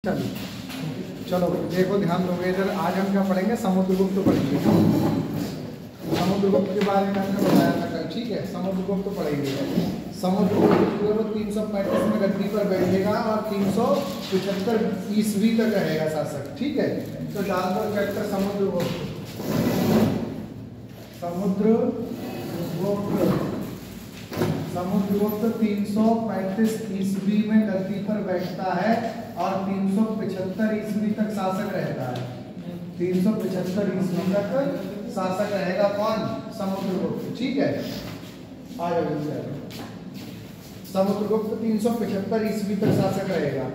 चलो चलो देखो ध्यान दोगे इधर। आज हम क्या पढ़ेंगे? समुद्रगुप्त पढ़ेंगे। समुद्रगुप्त के बारे में हमने बताया था कल, ठीक है। समुद्रगुप्त पढ़ेंगे। समुद्रगुप्त जो 335 में गद्दी पर बैठेगा और 375 ईस्वी तक रहेगा शासक, ठीक है। तो डाल दो चैप्टर समुद्रगुप्त। समुद्रगुप्त 335 ईस्वी में गद्दी पर बैठता है और 375 ईस्वी तक शासक रहता है। 375 ईस्वी तक शासक रहेगा कौन? समुद्रगुप्त, ठीक है। आ जाओ। समुद्रगुप्त 375 ईस्वी तक शासक रहेगा।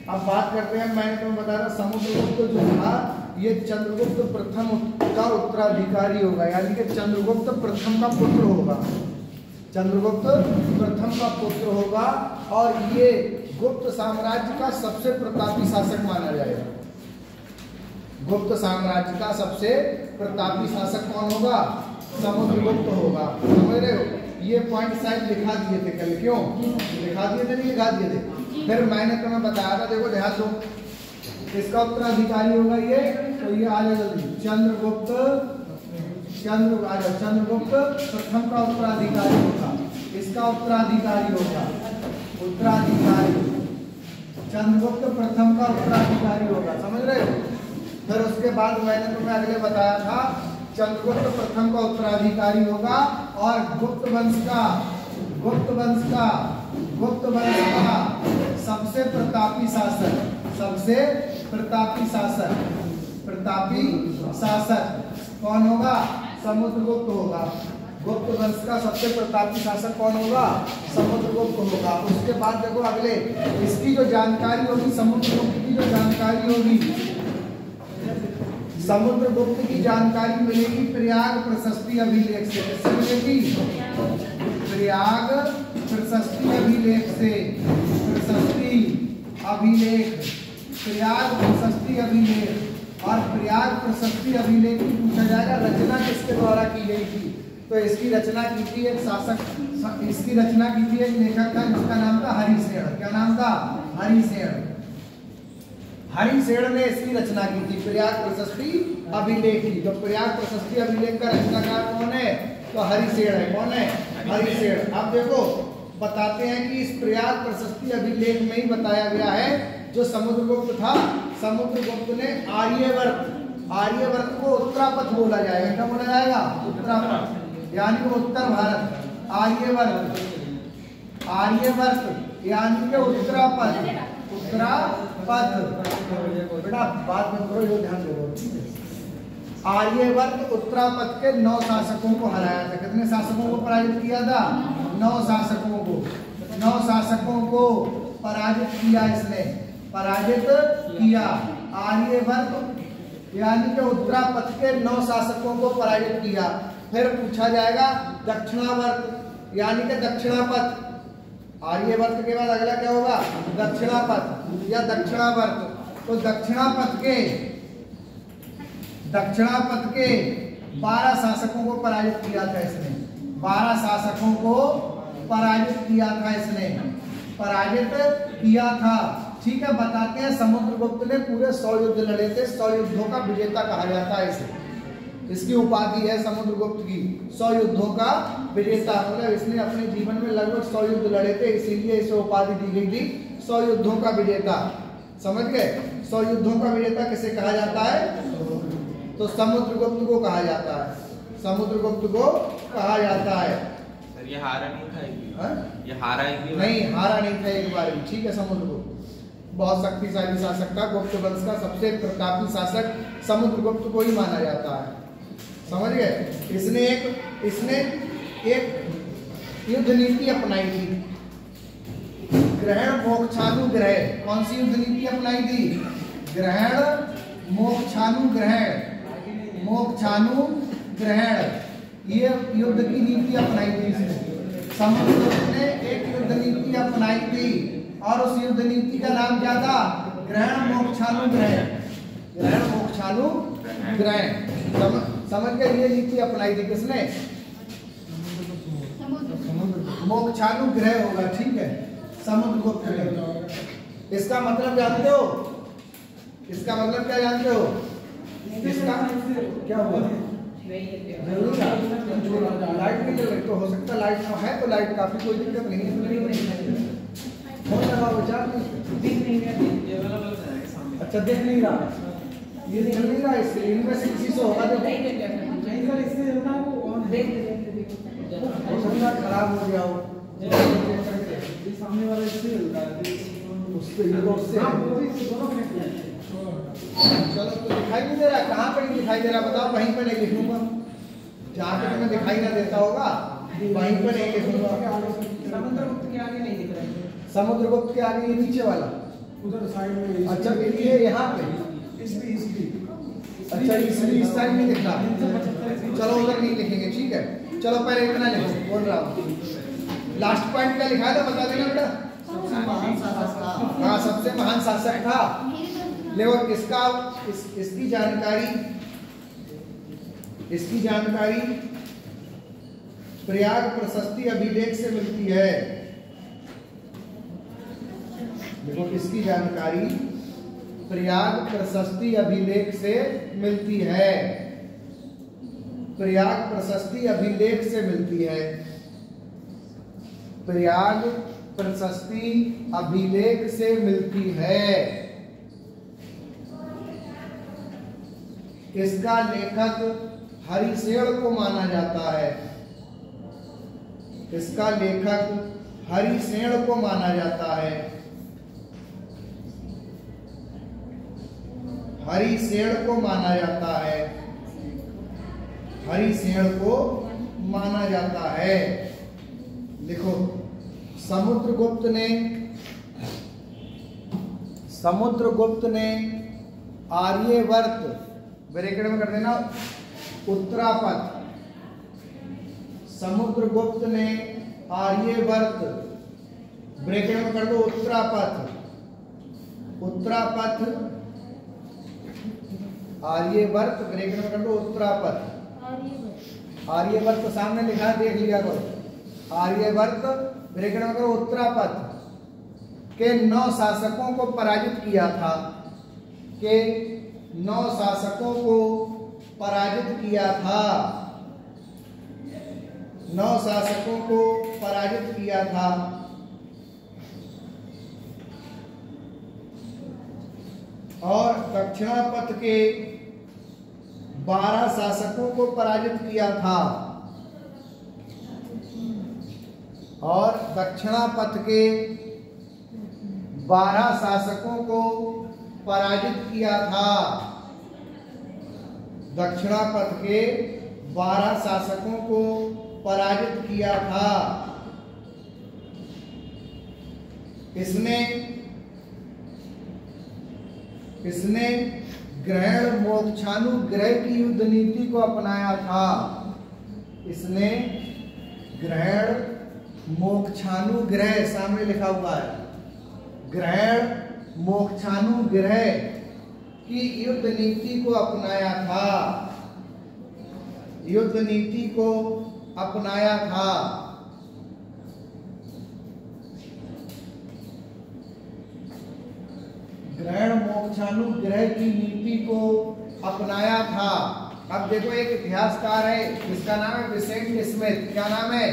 अब बात करते हैं, मैंने तुम्हें बता रहा समुद्रगुप्त जो था ये चंद्रगुप्त प्रथम का उत्तराधिकारी होगा, यानी कि चंद्रगुप्त प्रथम का पुत्र होगा। चंद्रगुप्त प्रथम का पुत्र होगा और ये गुप्त साम्राज्य का सबसे प्रतापी शासक माना जाएगा। गुप्त साम्राज्य का सबसे प्रतापी शासक कौन होगा? समुद्रगुप्त होगा। समझ रहे हो? ये पॉइंट शायद लिखा दिए थे कल, क्यों लिखा दिए थे? नहीं लिखा दिए थे। फिर मैंने तुम्हें बताया था, देखो ध्यान दो, इसका उत्तराधिकारी होगा ये, तो ये आ जाए जल्दी। चंद्रगुप्त प्रथम का उत्तराधिकारी होगा, इसका उत्तराधिकारी होगा। उत्तराधिकारी चंद्रगुप्त प्रथम का उत्तराधिकारी होगा, समझ रहे हो? फिर उसके बाद मैंने तुम्हें अगले बताया था चंद्रगुप्त प्रथम का उत्तराधिकारी होगा और गुप्त वंश का सबसे प्रतापी शासक कौन होगा? समुद्रगुप्त होगा। गुप्त वंश का सबसे प्रतापी शासक कौन होगा? समुद्रगुप्त होगा। उसके बाद देखो अगले, इसकी जो जानकारी होगी, समुद्रगुप्त की जो जानकारी होगी, समुद्रगुप्त की जानकारी मिलेगी प्रयाग प्रशस्ति अभिलेख से। किससे मिलेगी? प्रयाग प्रशस्ति अभिलेख से। प्रयाग प्रशस्ति अभिलेख। और प्रयाग प्रशस्ति अभिलेख की पूछा जाएगा रचना किसके द्वारा की गई थी? तो इसकी रचना की थी एक शासक, इसकी रचना की थी एक लेखक था जिसका नाम था हरिसेन। क्या नाम था? हरिसेन ने इसकी रचना की थी, प्रयाग प्रशस्ति अभिलेख की। तो प्रयाग प्रशस्ति अभिलेख का रचनाकार कौन है? तो हरिसेन है। कौन है? हरिसेन। अब देखो बताते हैं कि इस प्रयाग प्रशस्ति अभिलेख में ही बताया गया है जो समुद्रगुप्त था, समुद्रगुप्त ने आर्यवर्त को उत्तरापथ बोला जाएगा। क्या बोला जाएगा? उत्तरापथ, यानी कि उत्तर भारत। आर्यवर्त यानी कि उत्तरापथ। बेटा बात में करो, यो ध्यान दो। आर्यवर्त उत्तरापथ के 9 शासकों को हराया था। कितने शासकों को पराजित किया था? 9 शासकों को पराजित किया इसने। आर्यवर्त यानी कि उत्तरापथ के 9 शासकों को पराजित किया। फिर पूछा जाएगा दक्षिणावर्त यानी कि दक्षिणापथ। आर्यवर्त के बाद अगला क्या होगा? दक्षिणापथ या दक्षिणावर्त। तो दक्षिणापथ के 12 शासकों को पराजित किया था इसने। 12 शासकों को पराजित किया था, ठीक है। बताते हैं समुद्रगुप्त ने पूरे 100 युद्ध लड़े थे। 100 युद्धों का विजेता कहा जाता है इसे। इसकी उपाधि है समुद्रगुप्त की 100 युद्धों का विजेता। मतलब इसने अपने जीवन में लगभग 100 युद्ध लड़े थे, इसीलिए इसे उपाधि दी गई थी 100 युद्धों का विजेता। समझ गए? 100 युद्धों का विजेता किसे कहा जाता है? तो समुद्रगुप्त को कहा जाता है। ये हारा नहीं था नहीं, हारा नहीं था एक बार भी, ठीक है। समुद्रगुप्त बहुत शक्तिशाली शासक था। गुप्त वंश का सबसे प्रतापी शासक समुद्रगुप्त को ही माना जाता है। समझ गए? इसने एक युद्ध नीति अपनाई थी, ग्रहण मोक्षानुग्रह। कौन सी युद्ध नीति अपनाई थी? ग्रहण मोक्षानुग्रहण। ये युद्ध की नीति अपनाई थी इसने। समुद्रगुप्त ने एक युद्ध नीति अपनाई थी और उस युद्ध नीति का नाम क्या था? ग्रहण मोक्षानुग्रह। समझ गए? ये नीति अपनाई थी किसने? मोक्षानुग्रह होगा, ठीक है। समुद्रगुप्त ने इसका मतलब जानते हो? इसका मतलब क्या जानते हो? इसका क्या हुआ? लाइट नहीं जल रही तो हो सकता लाइट ना है तो लाइट काफी कोई दिक्कत नहीं है। फोन लगाओ विचार अच्छा देख नहीं रहा ये चल नहीं रहा स्क्रीन में से किसी से होगा देखो हो सकता खराब हो गया हो सामने वाला इससे उससे ये तो उससे चलो तो दिखाई नहीं दे रहा कहाँ पे नहीं दिखाई दे रहा बताओ वहीं पे नहीं लिखूंगा जहाँ पे तुम्हें दिखाई ना देता होगा वहीं पे नहीं लिखूंगा समुद्रगुप्त के आगे नहीं दिख रहा है समुद्रगुप्त के आगे ये नीचे वाला उधर साइड में अच्छा ये यहाँ पे इसलिए अच्छा इसलिए इस साइड में दिख रहा चलो उधर नहीं लिखेंगे ठीक है चलो पहले इतना लिखो बोल रहा हूँ लास्ट पॉइंट क्या लिखा है था बता देना बेटा हाँ सबसे महान शासक था देखो इसका इसकी जानकारी प्रयाग प्रशस्ति अभिलेख से मिलती है। देखो इसकी जानकारी प्रयाग प्रशस्ति अभिलेख से मिलती है प्रयाग प्रशस्ति अभिलेख से मिलती है प्रयाग प्रशस्ति अभिलेख से मिलती है। इसका लेखक हरिसेन को माना जाता है इसका लेखक हरिसेन को माना जाता है हरिसेन को माना जाता है हरिसेन को माना जाता है। लिखो समुद्रगुप्त ने आर्यवर्त ब्रैकेट में कर देना उत्तरापथ समुद्रगुप्त ने आर्यवर्त ब्रैकेट में कर दो उत्तरापथ आर्यवर्त ब्रैकेट में कर दो उत्तरापथ आर्यवर्त सामने लिखा है देख लिया करो आर्यवर्त ब्रैकेट में करो उत्तरापथ के 9 शासकों को पराजित किया था के 9 शासकों को पराजित किया था 9 शासकों को पराजित किया था और दक्षिणापथ के 12 शासकों को पराजित किया था और दक्षिणापथ के 12 शासकों को पराजित किया था दक्षिणापथ के 12 शासकों को पराजित किया था। इसने ग्रहण मोक्षानुग्रह की युद्ध नीति को अपनाया था इसने ग्रहण मोक्षानुग्रह सामने लिखा हुआ है ग्रहण मोक्षानुग्रह की युद्ध नीति को अपनाया था युद्ध नीति को अपनाया था। ग्रहण मोक्षानुग्रह की नीति को अपनाया था। अब देखो एक इतिहासकार है जिसका नाम है विसेंट स्मिथ क्या नाम है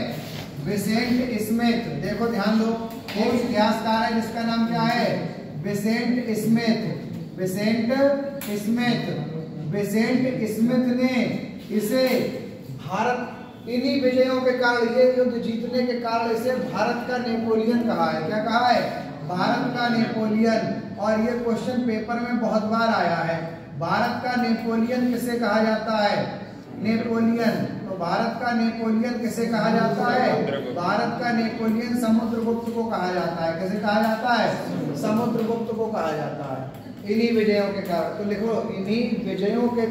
विसेंट स्मिथ देखो ध्यान दो एक इतिहासकार है जिसका नाम क्या है विसेंट स्मिथ ने इसे भारत इन्हीं विजयों के कारण ये युद्ध जीतने के कारण इसे भारत का नेपोलियन कहा है क्या कहा है भारत का नेपोलियन। और ये क्वेश्चन पेपर में बहुत बार आया है भारत का नेपोलियन किसे कहा जाता है नेपोलियन। तो भारत का नेपोलियन किसे कहा जाता है भारत का नेपोलियन समुद्रगुप्त को कहा जाता है किसे कहा जाता है समुद्रगुप्त को कहा जाता है इन्हीं विजयों के कारण। तो लिखो इन्हीं विजयों के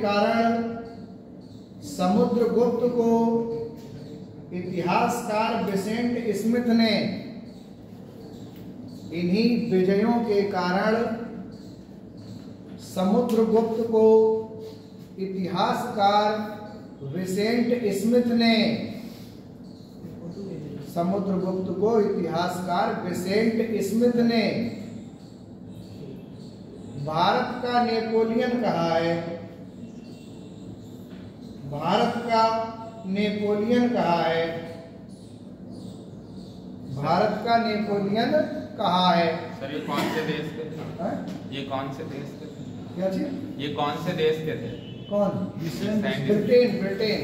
कारण समुद्रगुप्त को इतिहासकार विसेंट स्मिथ ने इन्हीं विजयों के कारण समुद्रगुप्त को इतिहासकार विसेंट स्मिथ ने समुद्रगुप्त को इतिहासकार विसेंट स्मिथ ने भारत का नेपोलियन कहा है। भारत का नेपोलियन कहा है। भारत का नेपोलियन कहा है। सर ये कौन से देश के थे? ये कौन से देश के थे? क्या चीज? ये कौन से देश के थे? कौन? ब्रिटेन। ब्रिटेन,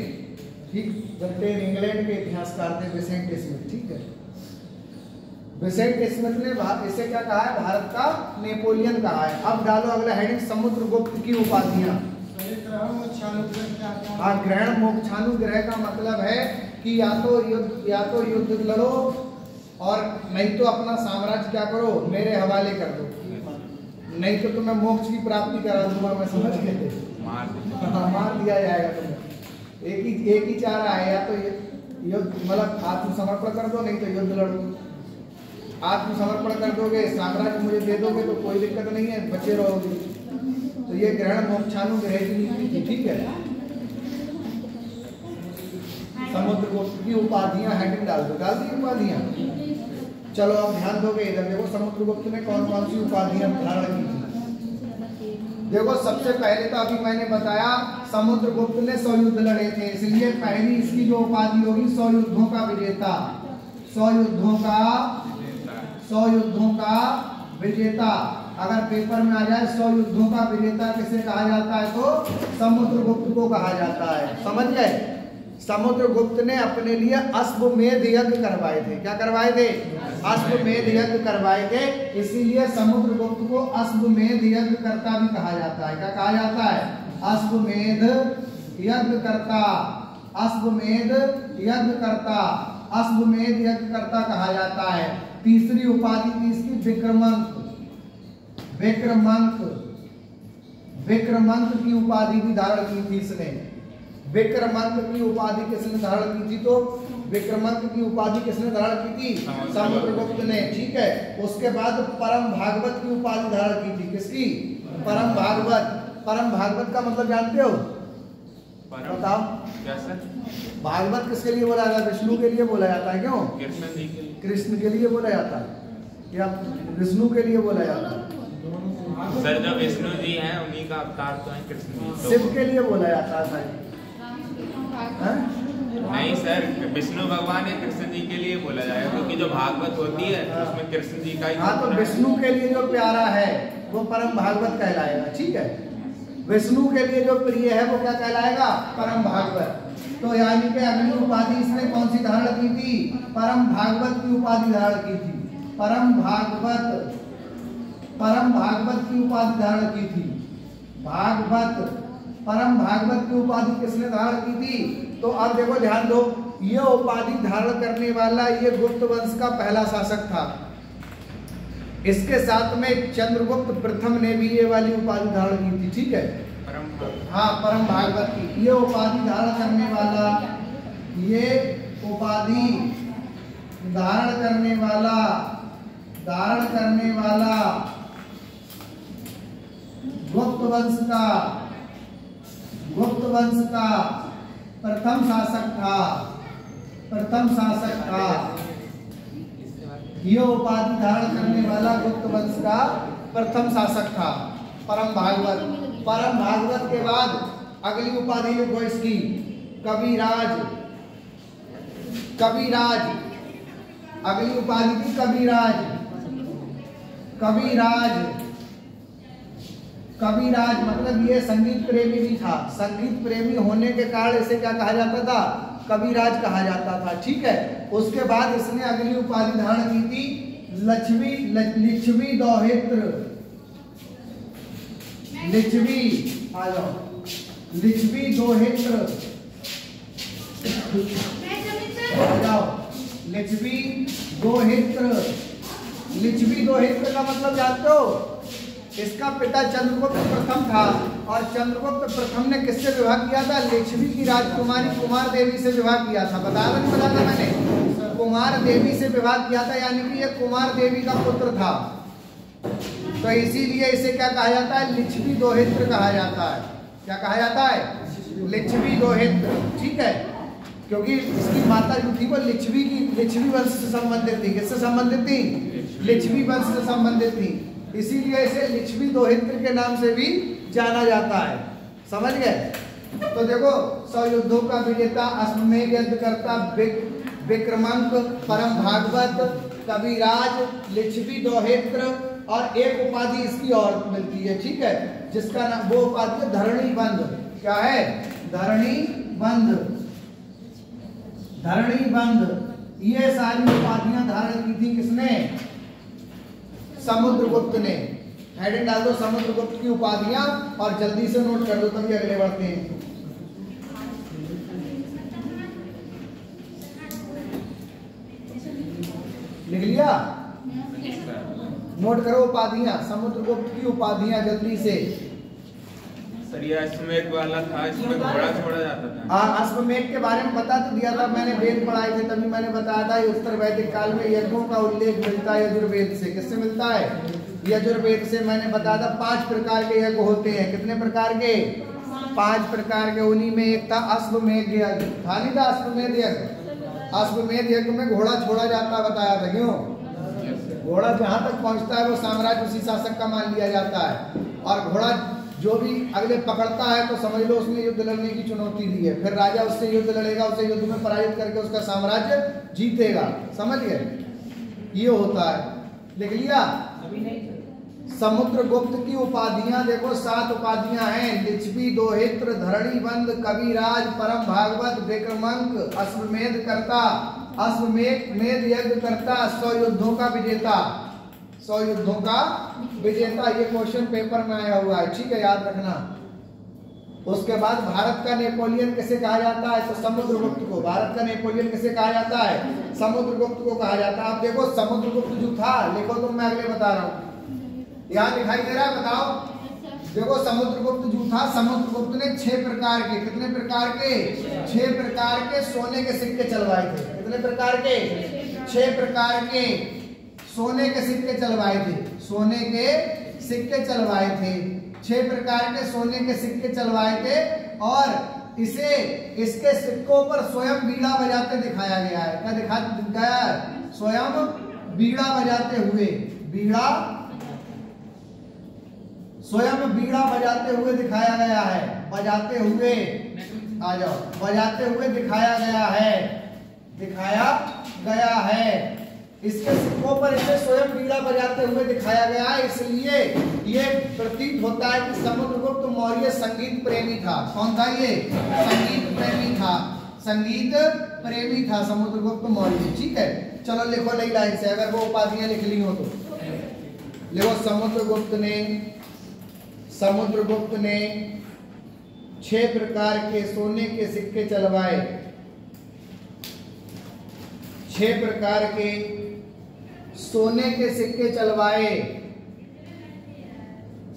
ठीक। ब्रिटेन इंग्लैंड के इतिहासकार थे विसेंट स्मिथ, ठीक है। विसेंट स्मिथ ने इसे क्या कहा है? भारत का नेपोलियन कहा है। अब डालो अगला हेडिंग, समुद्रगुप्त की उपाधियां। हाँ, ग्रहण मोक्षानुग्रह का मतलब है कि या तो युद्ध लड़ो और नहीं तो अपना साम्राज्य क्या करो, मेरे हवाले कर दो, नहीं तो तुम्हें मोक्ष की प्राप्ति करा दूंगा मैं, समझ गए? मार दिया जाएगा तुम्हें। एक ही चारा है, या तो युद्ध मतलब आत्मसमर्पण कर दो, नहीं तो युद्ध लड़ो। आत्मसमर्पण कर दोगे, साम्राज्य मुझे दे दोगे तो कोई दिक्कत नहीं है, बचे रहोगे। तो ये ग्रहण मोक्षानुग्रह की नीति थी, ठीक है। समुद्रगुप्त की उपाधियां हेडिंग डाल दो, डाल दी उपाधियां। चलो अब ध्यान दोगे इधर, देखो समुद्रगुप्त ने कौन कौन सी उपाधियां धारण की थी। देखो सबसे पहले तो अभी मैंने बताया समुद्रगुप्त ने 100 युद्ध लड़े थे, इसलिए पहली इसकी जो उपाधि होगी 100 युद्धों का विजेता। 100 युद्धों का विजेता। अगर पेपर में आ जाए 100 युद्धों का विजेता किसे कहा जाता है, तो समुद्रगुप्त को कहा जाता है, समझ गए। समुद्रगुप्त ने अपने लिए अश्वमेध यज्ञ करवाए थे। क्या करवाए थे? अश्वमेध यज्ञ करवाए थे, इसीलिए समुद्रगुप्त को अश्वमेध यज्ञ करता भी कहा जाता है। क्या कहा जाता है? अश्वमेध यज्ञ करता। अश्वमेध यज्ञ करता, अश्वमेध यज्ञ करता कहा जाता है। तीसरी उपाधि थी इसकी विक्रमांक। विक्रमांक की उपाधि भी धारण की थी इसने। विक्रमांक की उपाधि किसने धारण की थी? तो विक्रमांक की उपाधि किसने धारण की थी? समुद्रगुप्त ने, ठीक है। उसके बाद परम भागवत की उपाधि धारण की थी। किसकी? परम भागवत। परम भागवत का मतलब जानते हो? बताओ कैसे? भागवत किसके लिए बोला जाता है? विष्णु के लिए बोला जाता है। क्यों? कृष्ण के लिए बोला जाता है या विष्णु के लिए बोला जाता है? सर जो विष्णु जी हैं उन्हीं का अवतार तो है कृष्ण जी। शिव के लिए बोला जाता है। नहीं सर, विष्णु भगवान या कृष्ण जी के लिए बोला जाएगा, क्योंकि जो भागवत होती है उसमें कृष्ण जी का ही। हाँ, तो विष्णु के लिए जो प्यारा है वो परम भागवत कहलाएगा, ठीक है। विष्णु के लिए जो प्रिय है वो क्या कहलाएगा? परम भागवत। तो यानी कि अगली उपाधि इसने कौन सी धारण की थी? परम भागवत की उपाधि धारण की थी। परम भागवत की उपाधि धारण की थी। परम भागवत की उपाधि किसने धारण की थी? तो अब देखो ध्यान दो, ये उपाधि धारण करने वाला ये गुप्त वंश का पहला शासक था। इसके साथ में चंद्रगुप्त प्रथम ने भी ये वाली उपाधि धारण की थी, ठीक है। हाँ, परम भागवत की ये उपाधि धारण करने वाला, ये उपाधि धारण करने वाला गुप्त वंश का प्रथम शासक था। ये उपाधि धारण करने वाला गुप्त वंश का प्रथम शासक था परम भागवत के बाद अगली उपाधि लिखो इसकी कविराज। अगली उपाधि थी कविराज मतलब ये संगीत प्रेमी भी था। संगीत प्रेमी होने के कारण इसे क्या कहा जाता था? कविराज कहा जाता था, ठीक है। उसके बाद इसने अगली उपाधि धारण की थी लिच्छवी दोहित्र। लिच्छवी दोहित्र लिच्छवी दोहित्र का मतलब जानते हो? इसका पिता चंद्रगुप्त प्रथम था और चंद्रगुप्त प्रथम ने किससे विवाह किया था? लिच्छवी की राजकुमारी कुमार देवी से विवाह किया था। बताया था मैंने, कुमार देवी से विवाह किया था, यानी कि ये कुमार देवी का पुत्र था। तो इसीलिए इसे क्या कहा जाता है? लिच्छवी दोहित्र कहा जाता है। क्या कहा जाता है? लिच्छवी दोहित्र। ठीक है, क्योंकि इसकी माता जो थी वो लिच्छवी वंश से संबंधित थी। किससे संबंधित थी? लिच्छवी वंश से संबंधित थी, इसीलिए इसे लिच्छवी दोहित्र के नाम से भी जाना जाता है। समझ गए? तो देखो, 100 युद्धों का विजेता, अश्वमेध यज्ञ करता, विक्रमांक, परम भागवत, कविराज, लिच्छवी दोहित्र, और एक उपाधि इसकी और मिलती है। ठीक है, जिसका नाम, वो उपाधि है धरणी बंध। क्या है? धरणी बंध। धरणी बंध। ये सारी उपाधियां धारण की थी किसने? समुद्रगुप्त ने। हेडिंग डाल दो समुद्रगुप्त की उपाधियां और जल्दी से नोट कर दो, तभी अगले बढ़ते हैं। लिख लिया? नोट करो उपाधियां, समुद्रगुप्त की उपाधियां जल्दी से। अश्वमेध वाला था, इसमें घोड़ा छोड़ा जाता था। हाँ, अश्वमेध के बारे में बता तो दिया था मैंने, वेद पढ़ाए थे तभी मैंने बताया था। उत्तर वैदिक काल में यज्ञों का उल्लेख मिलता है यजुर्वेद से। किससे मिलता है? यजुर्वेद से। मैंने बताया था 5 प्रकार के यज्ञ होते हैं। कितने प्रकार के? 5 प्रकार के। उन्हीं में एक था अश्वमेध यज्ञ। था नहीं था अश्वमेध यज्ञ? अश्वमेध यज्ञ में घोड़ा छोड़ा जाता बताया था। क्यों? घोड़ा जहां तक पहुंचता है वो साम्राज्य उसी शासक का मान लिया जाता है, और घोड़ा जो भी अगले पकड़ता है तो समझ लो उसने युद्ध लड़ने की चुनौती दी है। फिर राजा उससे युद्ध लड़ेगा, उसे युद्ध में पराजित करके उसका साम्राज्य जीतेगा। समझ गए? ये होता है। लिख लिया? समुद्रगुप्त की उपाधियां देखो 7 उपाधियां हैं। लिच्छवी दोहित्र, धरणी बंध, कविराज, परम भागवत, विक्रमांक, अश्वमेध करता, अश्वमेध यज्ञ करता, 100 युद्धों का विजेता। 100 युद्धों का विजेता, ये क्वेश्चन पेपर में आया हुआ है। ठीक है, याद रखना। उसके बाद भारत का नेपोलियन किसे कहा जाता है? तो समुद्रगुप्त को। भारत का नेपोलियन किसे कहा जाता है? समुद्रगुप्त को कहा जाता है। अब देखो समुद्रगुप्त जो था, लिखो तो मैं अगले बता रहा हूँ। यहाँ दिखाई दे रहा है? बताओ। देखो समुद्रगुप्त जो था, समुद्रगुप्त ने 6 प्रकार के, कितने प्रकार के? 6 प्रकार के सोने के सिक्के चलवाए थे। कितने प्रकार के? 6 प्रकार के सोने के सिक्के चलवाए थे। सोने के सिक्के चलवाए थे। 6 प्रकार के सोने के सिक्के चलवाए थे, और इसे, इसके सिक्कों पर स्वयं बीड़ा बजाते दिखाया गया है। क्या दिखाया गया? स्वयं बीड़ा बजाते हुए। बीड़ा, स्वयं बीड़ा बजाते हुए दिखाया गया है। बजाते हुए, आ जाओ, बजाते हुए दिखाया गया है। दिखाया गया है। इसके सिक्कों पर इसे स्वयं बीड़ा बजाते हुए दिखाया गया है, इसलिए ये प्रतीत होता है कि समुद्रगुप्त मौर्य संगीत प्रेमी था। कौन था ये? संगीत प्रेमी था। संगीत प्रेमी था समुद्रगुप्त मौर्य। ठीक है, चलो लिखो नई लाइन से, अगर वो उपाधियां लिख ली हो तो लिखो। समुद्रगुप्त ने 6 प्रकार के सोने के सिक्के चलवाए। 6 प्रकार के सोने के सिक्के चलवाए।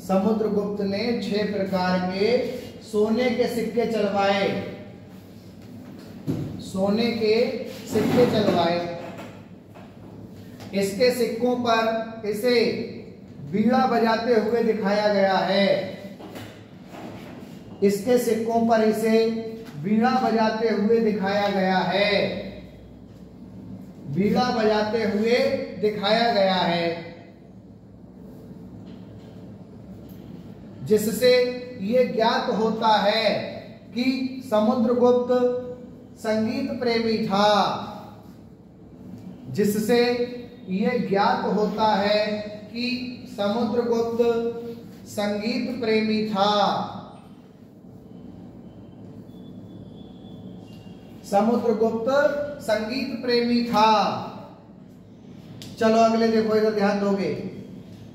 समुद्रगुप्त ने 6 प्रकार के सोने के सिक्के चलवाए। सोने के सिक्के चलवाए। इसके सिक्कों पर इसे बीड़ा बजाते हुए दिखाया गया है। इसके सिक्कों पर इसे बीड़ा बजाते हुए दिखाया गया है। बीड़ा बजाते हुए दिखाया गया है, जिससे ये ज्ञात होता है कि समुद्रगुप्त संगीत प्रेमी था। जिससे ये ज्ञात होता है कि समुद्रगुप्त संगीत प्रेमी था। समुद्रगुप्त संगीत प्रेमी था। चलो अगले देखो, इधर ध्यान दोगे।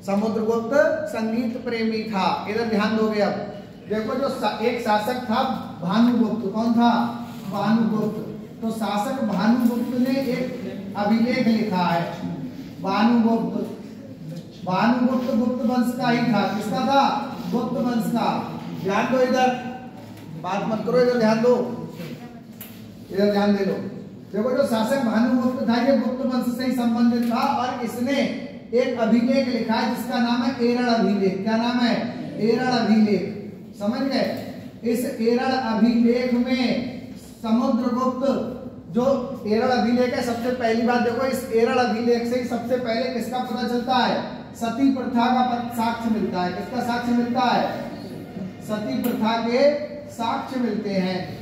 समुद्रगुप्त संगीत प्रेमी था, इधर ध्यान दोगे। अब देखो, जो एक शासक था भानुगुप्त। कौन था? भानुगुप्त। तो शासक भानुगुप्त ने एक अभिलेख लिखा है। भानुगुप्त गुप्त वंश का ही था। किसका था? गुप्त वंश का। ध्यान दो, इधर बात मत करो, इधर ध्यान दो, इधर ध्यान दे लो। देखो, जो शासक भानुगुप्त था ये गुप्त वंश से ही संबंधित था, और इसने एक अभिलेख लिखा है जिसका नाम है एरण अभिलेख। क्या नाम है? एरण अभिलेख। समझ गए? इस एरल अभिलेख में समुद्रगुप्त, जो एरल अभिलेख है, सबसे पहली बात देखो, इस एरल अभिलेख से ही सबसे पहले किसका पता चलता है? सती प्रथा का साक्ष्य मिलता है। किसका साक्ष्य मिलता है? सती प्रथा के साक्ष्य मिलते हैं।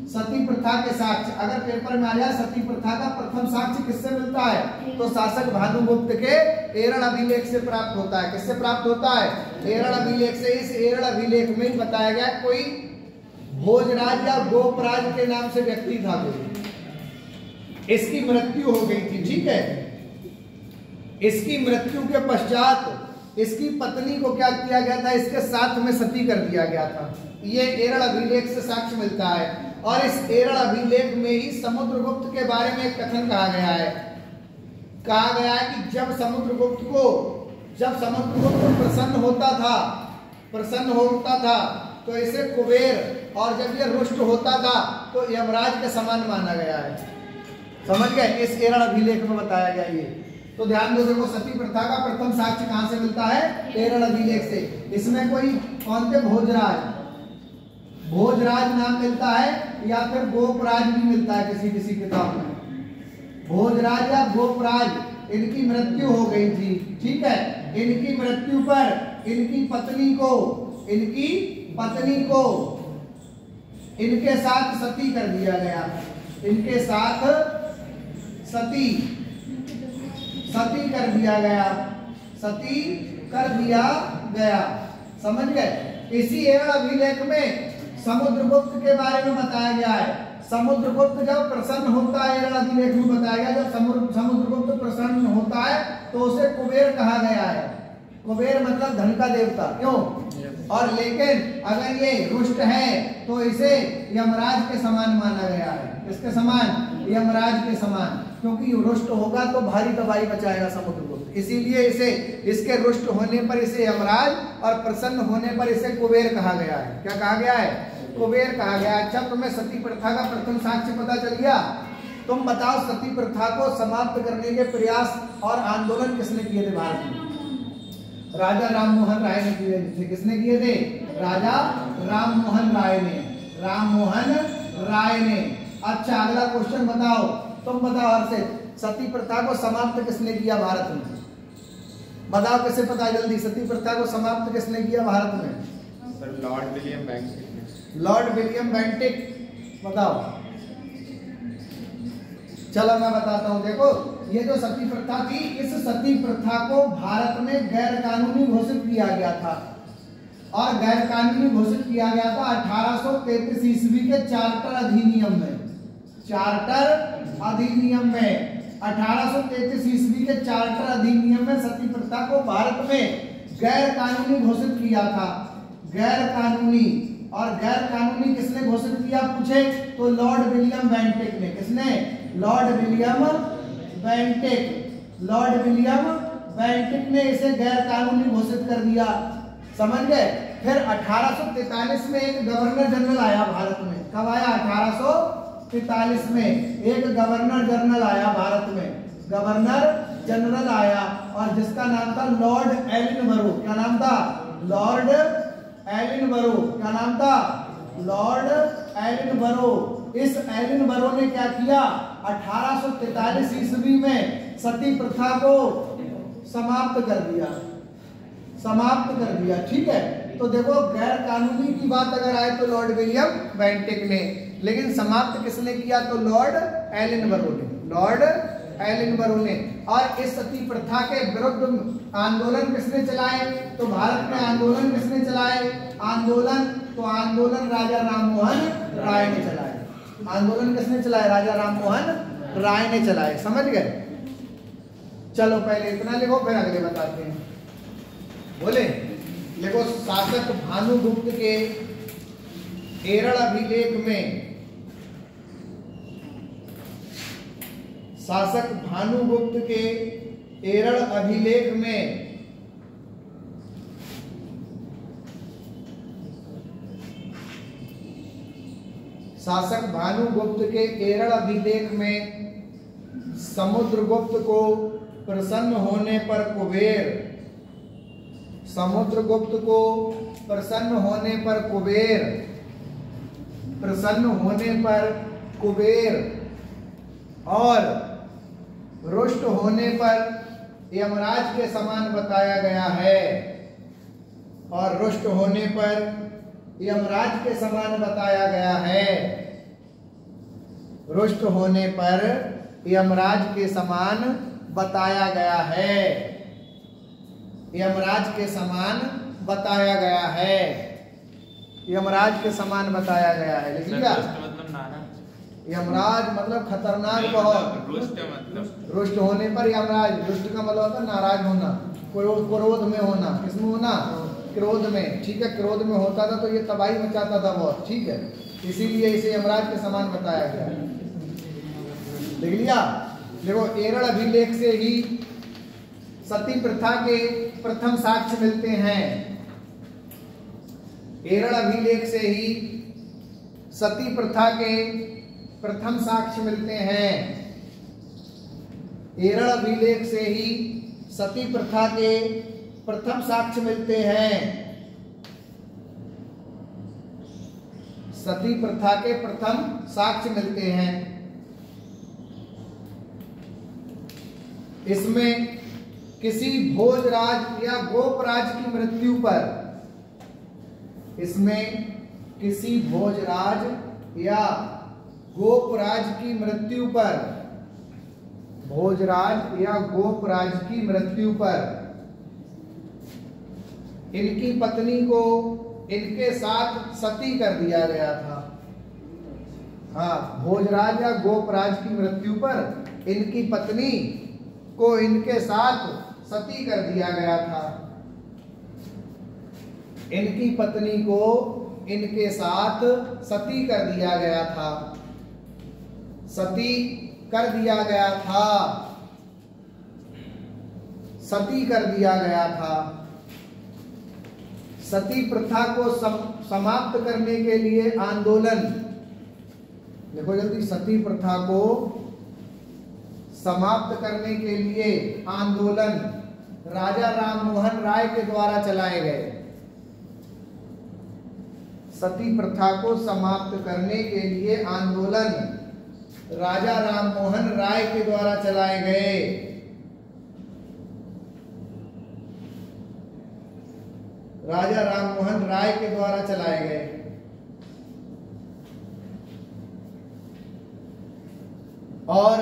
सती प्रथा के साक्ष्य अगर पेपर में आ जाए, सती प्रथा का प्रथम साक्ष्य किससे मिलता है? तो शासक भानुगुप्त के एरल अभिलेख से प्राप्त होता है। किससे प्राप्त होता है? एरल अभिलेख से। इस एरल अभिलेख में बताया गया कोई भोजराज या गोपराज के नाम से व्यक्ति था, कोई, इसकी मृत्यु हो गई थी। ठीक है, इसकी मृत्यु के पश्चात इसकी पत्नी को क्या किया गया था? इसके साथ में सती कर दिया गया था। ये एरल अभिलेख से साक्ष्य मिलता है। और इस एरल अभिलेख में ही समुद्रगुप्त के बारे में एक कथन कहा गया है। कहा गया है कि जब समुद्रगुप्त प्रसन्न होता था तो इसे कुबेर, और जब ये रुष्ट होता था तो यमराज के समान माना गया है। समझ गए? इस एरल अभिलेख में बताया गया ये। तो ध्यान दो, देखो सती प्रथा का प्रथम साक्ष्य कहां से मिलता है? एरल अभिलेख से। इसमें कोई कौन थे? भोजराज नाम मिलता है, या फिर गोपराज भी मिलता है किसी किसी किताब में। भोजराज या गोपराज, इनकी मृत्यु हो गई थी। ठीक है, इनकी मृत्यु पर इनकी पत्नी को इनके साथ सती कर दिया गया। इनके साथ सती कर दिया गया। समझ गए? इसी एरल अभिलेख में समुद्रगुप्त के बारे में बताया गया है। समुद्रगुप्त जब प्रसन्न होता है, एरल अभिलेख में बताया गया, जब समुद्रगुप्त प्रसन्न होता है तो उसे कुबेर कहा गया है। कुबेर मतलब धन का देवता। क्यों? और लेकिन अगर ये रुष्ट है तो इसे यमराज के समान माना गया है। किसके समान? यमराज के समान, क्योंकि रुष्ट होगा तो भारी तबाही मचाएगा समुद्रगुप्त। इसीलिए इसके रुष्ट होने पर इसे यमराज और प्रसन्न होने पर इसे कुबेर कहा गया है। क्या कहा गया है? कुबेर कहा गया है। अच्छा, तुम्हें सती प्रथा का प्रथम साक्ष्य पता चल गया। तुम बताओ, सती प्रथा को समाप्त करने के प्रयास और आंदोलन किसने किए थे भारत में? राजा राममोहन राय ने किए थे। किसने किए थे? राजा राममोहन राय ने। अच्छा, अगला क्वेश्चन बताओ, तुम बताओ हर्षित, सती प्रथा को समाप्त किसने किया भारत में? बताओ, किसे पता है? जल्दी, सती प्रथा को समाप्त किसने किया भारत में? Sir, Lord William Bentinck. Lord William Bentinck. बताओ। चलो मैं बताता हूं। देखो, ये जो सती प्रथा थी, इस सती प्रथा को भारत में गैर कानूनी घोषित किया गया था। और गैर कानूनी घोषित किया गया था 1833 ईस्वी के चार्टर अधिनियम में। 1833 ईस्वी के चार्टर अधिनियम में सती प्रथा को भारत में गैर कानूनी घोषित किया था। गैर कानूनी। और गैर कानूनी किसने घोषित किया पूछे तो लॉर्ड विलियम बेंटिक ने। किसने? लॉर्ड विलियम बेंटिक ने इसे गैर कानूनी घोषित कर दिया। समझ गए? फिर 1843 में एक गवर्नर जनरल आया भारत में। कब आया? 1843 में एक गवर्नर जनरल आया भारत में। गवर्नर जनरल आया, और जिसका नाम था लॉर्ड एलिनबरो। क्या नाम था? लॉर्ड एलिनबरो। क्या नाम था? लॉर्ड एलिनबरो। इस एलिनबरो ने क्या किया? 1843 ईस्वी में सती प्रथा को समाप्त कर दिया। ठीक है, तो देखो, गैर कानूनी की बात अगर आए तो लॉर्ड विलियम बेंटिक ने, लेकिन समाप्त किसने किया तो लॉर्ड एलिनबरो ने। और इस सती प्रथा के विरुद्ध आंदोलन किसने चलाए? तो भारत में आंदोलन किसने चलाए? आंदोलन राजा राममोहन राय ने चलाए। आंदोलन किसने चलाए? राजा राममोहन राय ने चलाए। समझ गए? चलो पहले इतना लिखो, फिर अगले बताते हैं। बोले, देखो, शासक भानुगुप्त के एरल अभिलेख में, शासक भानुगुप्त के एरल अभिलेख में शासक भानुगुप्त के एरल अभिलेख में समुद्रगुप्त को प्रसन्न होने पर कुबेर प्रसन्न होने पर कुबेर और रुष्ट होने पर यमराज के समान बताया गया है, और रुष्ट होने पर यमराज के समान बताया गया है। रुष्ट होने पर यमराज के समान बताया गया है। यमराज के समान बताया गया है। यमराज के समान बताया गया है। लिख लिया? मतलब नाराज। यमराज मतलब खतरनाक बहुत। रुष्ट होने पर यमराज, रुष्ट का मतलब होता है नाराज होना, क्रोध में होना। किसमें होना? क्रोध में। ठीक है, क्रोध में होता था तो ये तबाही मचाता था बहुत। ठीक है, इसीलिए इसे यमराज के समान बताया गया। देख लिया? देखो, एरड़ अभिलेख से ही सती प्रथा के प्रथम साक्ष्य मिलते हैं। एरड़ अभिलेख से ही सती प्रथा के प्रथम साक्ष्य मिलते हैं। एरड़ अभिलेख से ही सती प्रथा के प्रथम साक्ष्य मिलते हैं। सती प्रथा के प्रथम साक्ष्य मिलते हैं। इसमें किसी भोजराज या गोपराज की मृत्यु पर, इसमें किसी भोजराज या गोपराज की मृत्यु पर, भोजराज या गोपराज की मृत्यु पर इनकी पत्नी को इनके साथ सती कर दिया गया था। हाँ, भोजराज या गोपराज की मृत्यु पर इनकी पत्नी को इनके साथ सती कर दिया गया था। इनकी पत्नी को इनके साथ सती कर दिया गया था। सती कर दिया गया था। सती कर दिया गया था। सती प्रथा को समाप्त करने के लिए आंदोलन, देखो जल्दी, सती प्रथा को समाप्त करने के लिए आंदोलन राजा राममोहन राय के द्वारा चलाए गए। सती प्रथा को समाप्त करने के लिए आंदोलन राजा राममोहन राय के द्वारा चलाए गए। राजा राममोहन राय के द्वारा चलाए गए। और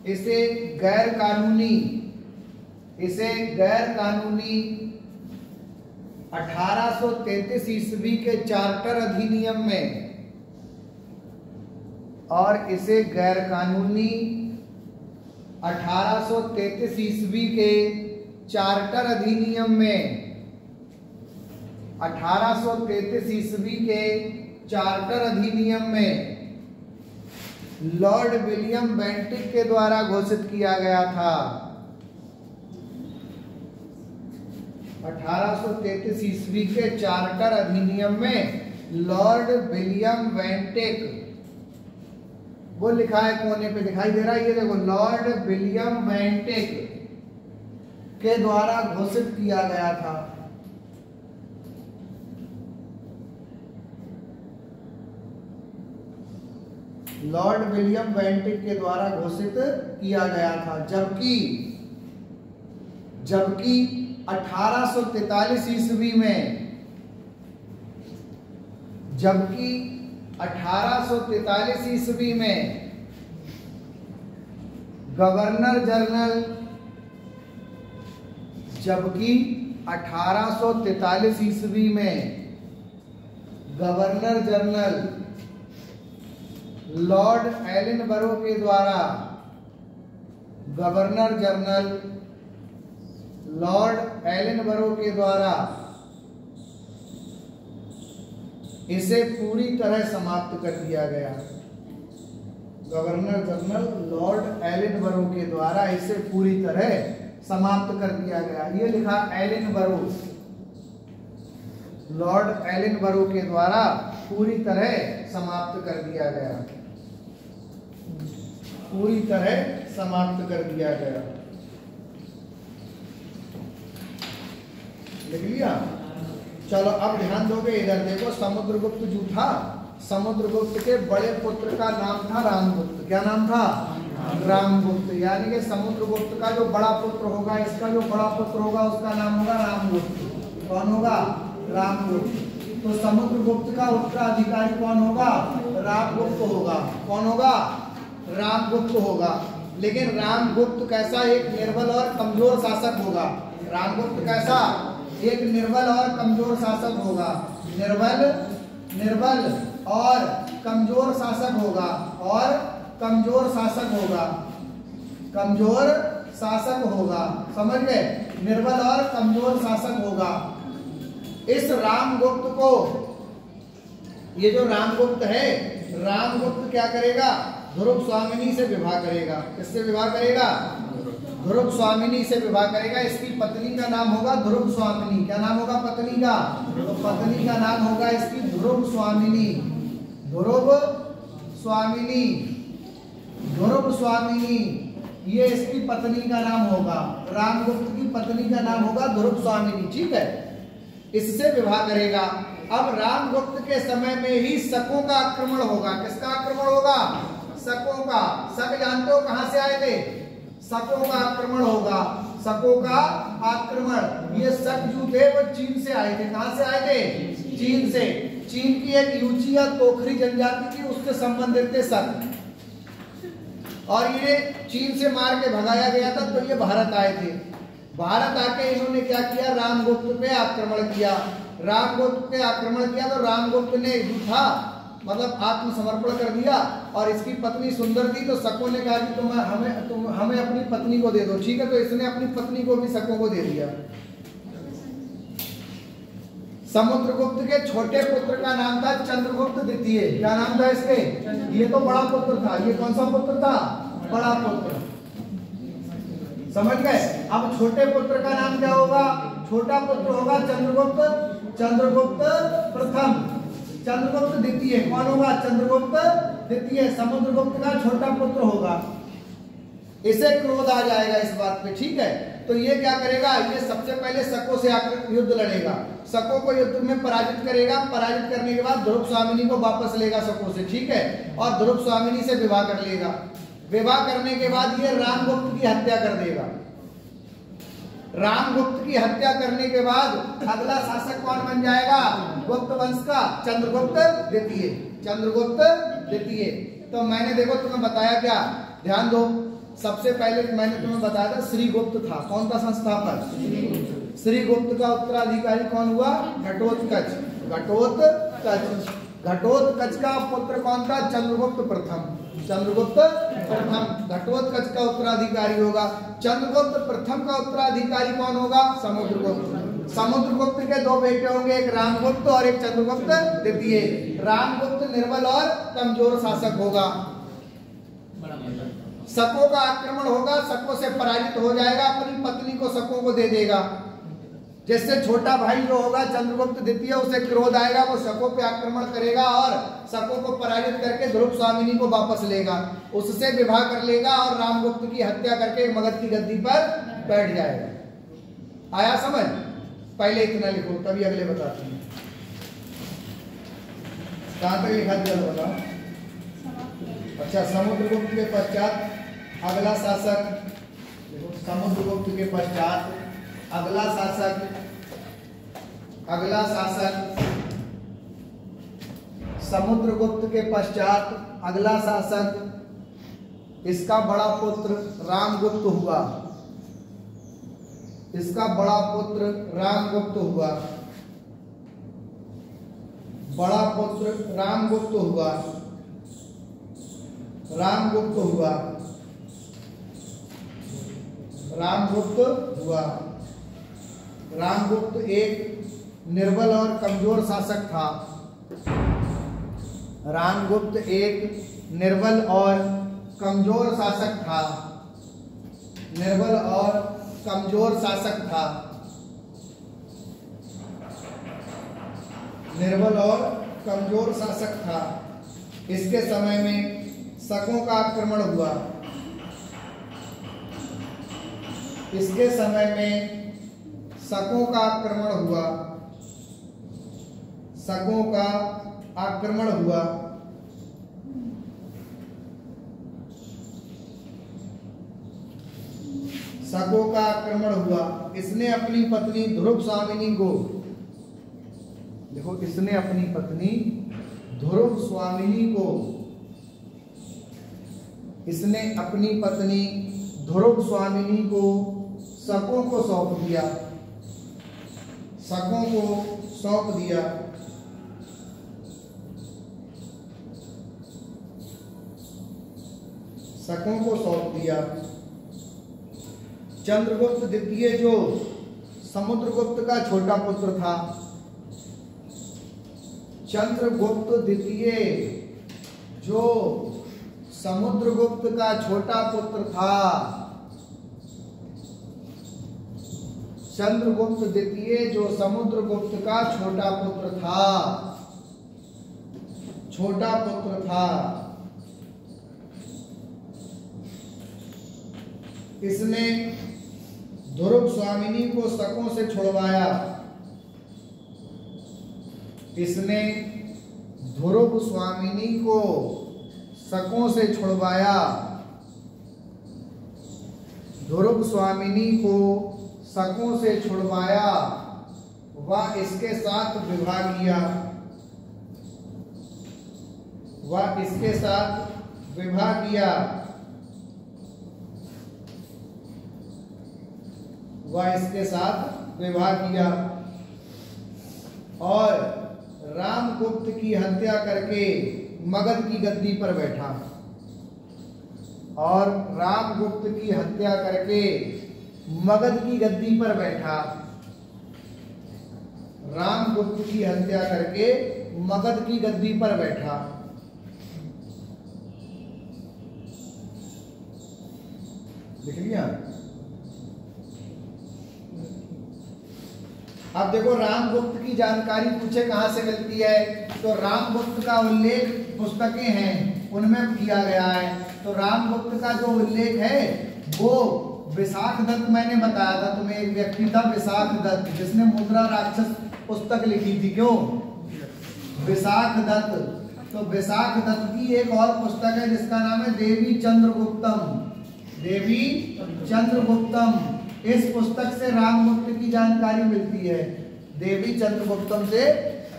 इसे गैर कानूनी 1833 ईस्वी के चार्टर अधिनियम में, और इसे गैर कानूनी 1833 ईस्वी के चार्टर अधिनियम में, 1833 ईस्वी के चार्टर अधिनियम में लॉर्ड विलियम बेंटिक के द्वारा घोषित किया गया था। 1833 ईस्वी के चार्टर अधिनियम में लॉर्ड विलियम बेंटिक, वो लिखा है कोने पे दिखाई दे रहा है, ये देखो, लॉर्ड विलियम बेंटिक के द्वारा घोषित किया गया था। लॉर्ड विलियम बेंटिक के द्वारा घोषित किया गया था। जबकि 1843 ईस्वी में, जबकि 1843 ईस्वी में गवर्नर जनरल, जबकि 1843 ईस्वी में गवर्नर जनरल लॉर्ड एलिनबरो के द्वारा, गवर्नर जनरल लॉर्ड एलिनबरो के द्वारा इसे पूरी तरह समाप्त कर दिया गया। गवर्नर जनरल लॉर्ड एलिनबरो के द्वारा इसे पूरी तरह समाप्त कर दिया गया। ये लिखा एलिनबरो, लॉर्ड एलिनबरो के द्वारा पूरी तरह समाप्त कर दिया गया, पूरी तरह समाप्त कर दिया गया। लिख लिया? चलो अब ध्यान दोगे, इधर देखो, समुद्रगुप्त जो था समुद्रगुप्त के बड़े पुत्र का नाम था रामगुप्त। क्या नाम था? रामगुप्त। यानी कि समुद्रगुप्त का जो बड़ा पुत्र होगा, इसका जो बड़ा पुत्र होगा उसका नाम होगा रामगुप्त। कौन होगा? रामगुप्त। तो समुद्रगुप्त का उत्तराधिकारी कौन होगा? रामगुप्त होगा। कौन होगा? रामगुप्त होगा। लेकिन रामगुप्त कैसा? एक निर्बल और कमजोर शासक होगा। रामगुप्त कैसा? एक निर्बल और कमजोर शासक होगा। निर्बल और कमजोर शासक होगा। और कमजोर शासक होगा। कमजोर शासक होगा। समझ गए? निर्बल और कमजोर शासक होगा। इस रामगुप्त को, ये जो रामगुप्त है, रामगुप्त क्या करेगा? ध्रुव स्वामिनी से विवाह करेगा। किससे विवाह करेगा? ध्रुव स्वामिनी से विवाह करेगा। इसकी पत्नी का नाम होगा ध्रुव स्वामिनी। क्या नाम होगा पत्नी का? तो पत्नी का नाम होगा इसकी ध्रुव स्वामिनी। ध्रुव स्वामिनी। ध्रुव स्वामिनी, ये इसकी पत्नी का नाम होगा। रामगुप्त की पत्नी का नाम होगा ध्रुव स्वामिनी। ठीक है, इससे विवाह करेगा। अब रामगुप्त के समय में ही शकों का आक्रमण होगा। किसका आक्रमण होगा? शकों का। शक जानते हो कहां से आए थे? शकों का आक्रमण होगा। शकों का आक्रमण। ये शक जो थे वो चीन से आए थे। कहां से आए थे? चीन से। चीन की एक यूची या तोखरी जनजाति थी, उससे संबंधित थे शक। और ये चीन से मार के भगाया गया था, तो ये भारत आए थे। भारत आके इन्होंने क्या किया? रामगुप्त पे आक्रमण किया। रामगुप्त पे आक्रमण किया तो रामगुप्त ने जो था मतलब आत्मसमर्पण कर दिया। और इसकी पत्नी सुंदर थी, तो शकों ने कहा कि तुम हमें अपनी पत्नी को दे दो। ठीक है, तो इसने अपनी पत्नी को भी शकों को दे दिया। समुद्रगुप्त के छोटे पुत्र का नाम था चंद्रगुप्त द्वितीय। क्या नाम था इसके? ये तो बड़ा पुत्र था। ये कौन सा पुत्र था? बड़ा पुत्र। समझ गए? अब छोटे पुत्र का नाम क्या होगा? छोटा पुत्र होगा चंद्रगुप्त। चंद्रगुप्त प्रथम। चंद्रगुप्त द्वितीय कौन होगा? चंद्रगुप्त द्वितीय समुद्रगुप्त का छोटा पुत्र होगा। इसे क्रोध आ जाएगा इस बात पे। ठीक है, तो ये क्या करेगा? ये सबसे पहले शकों से आकर युद्ध लड़ेगा। शकों को युद्ध में पराजित करेगा। पराजित करने के बाद ध्रुव स्वामिनी को वापस लेगा शकों से। ठीक है, और ध्रुव स्वामिनी से विवाह कर लेगा। विवाह करने के बाद ये रामगुप्त की हत्या कर देगा। रामगुप्त की हत्या करने के बाद अगला शासक कौन बन जाएगा? गुप्त वंश का चंद्रगुप्त द्वितीय। चंद्रगुप्त द्वितीय। तो मैंने देखो तुम्हें बताया क्या? ध्यान दो। सबसे पहले मैंने तुम्हें बताया था श्रीगुप्त था। कौन था संस्थापक? श्रीगुप्त का उत्तराधिकारी कौन हुआ? घटोत्कच। घटोत्कच। घटोत्कच का पुत्र कौन था? चंद्रगुप्त प्रथम। चंद्रगुप्त प्रथम घटोत्कच का उत्तराधिकारी होगा। चंद्रगुप्त प्रथम का उत्तराधिकारी कौन होगा? समुद्रगुप्त। समुद्रगुप्त के दो बेटे होंगे, एक रामगुप्त और एक चंद्रगुप्त द्वितीय। रामगुप्त निर्बल और कमजोर शासक होगा। शकों का आक्रमण होगा, शकों से पराजित हो जाएगा, अपनी पत्नी को शकों को दे देगा। जिससे छोटा भाई जो होगा चंद्रगुप्त द्वितीय, उसे क्रोध आएगा, वो शकों पे आक्रमण करेगा और शकों को पराजित करके ध्रुव स्वामिनी को वापस लेगा। उससे विवाह कर लेगा और रामगुप्त की हत्या करके मगध की गद्दी पर बैठ जाएगा। आया समझ? पहले इतना लिखो, तभी अगले बताते हैं। कहां तक लिखा दिया बताओ? अच्छा, समुद्रगुप्त के पश्चात अगला शासक, समुद्रगुप्त के पश्चात अगला शासक समुद्रगुप्त के पश्चात अगला शासक, इसका बड़ा पुत्र रामगुप्त हुआ। इसका बड़ा पुत्र रामगुप्त हुआ। बड़ा पुत्र रामगुप्त हुआ। रामगुप्त हुआ। रामगुप्त हुआ। रामगुप्त एक निर्बल और कमजोर शासक था। रामगुप्त एक निर्बल और कमजोर शासक था। निर्बल और कमजोर शासक था। निर्बल और कमजोर शासक था। इसके समय में शकों का आक्रमण हुआ। इसके समय में शकों का आक्रमण हुआ। शकों का आक्रमण हुआ। शकों का आक्रमण हुआ। इसने अपनी पत्नी ध्रुव स्वामिनी को, देखो इसने अपनी पत्नी ध्रुव स्वामिनी को, इसने अपनी पत्नी ध्रुव स्वामिनी को शकों को सौंप दिया। शकों को सौंप दिया। शकों को सौंप दिया। चंद्रगुप्त द्वितीय जो समुद्रगुप्त का छोटा पुत्र था, चंद्रगुप्त द्वितीय जो समुद्रगुप्त का छोटा पुत्र था, चंद्रगुप्त द्वितीय जो समुद्रगुप्त का छोटा पुत्र था, छोटा पुत्र था, इसने ध्रुव स्वामिनी को शकों से छुड़वाया। इसने ध्रुव स्वामिनी को शकों से छुड़वाया। ध्रुव स्वामिनी को शकों से छुड़वाया। वह इसके साथ विवाह किया। वह इसके साथ विवाह किया। वह इसके साथ विवाह किया और रामगुप्त की हत्या करके मगध की गद्दी पर बैठा। और रामगुप्त की हत्या करके मगध की गद्दी पर बैठा। रामगुप्त की हत्या करके मगध की गद्दी पर बैठा। लिख लिया। अब देखो रामगुप्त की जानकारी पूछे कहां से मिलती है, तो रामगुप्त का उल्लेख पुस्तकें हैं उनमें किया गया है। तो रामगुप्त का जो उल्लेख है वो विशाख दत्त, मैंने बताया था तुम्हें, एक व्यक्ति था विशाख दत्त जिसने मुद्रा राक्षस पुस्तक लिखी थी। क्यों? विशाख दत्त। तो विशाख दत्त की एक और पुस्तक है जिसका नाम है देवी चंद्रगुप्तम। देवी चंद्रगुप्तम। इस पुस्तक से रामगुप्त की जानकारी मिलती है। देवी चंद्रगुप्तम से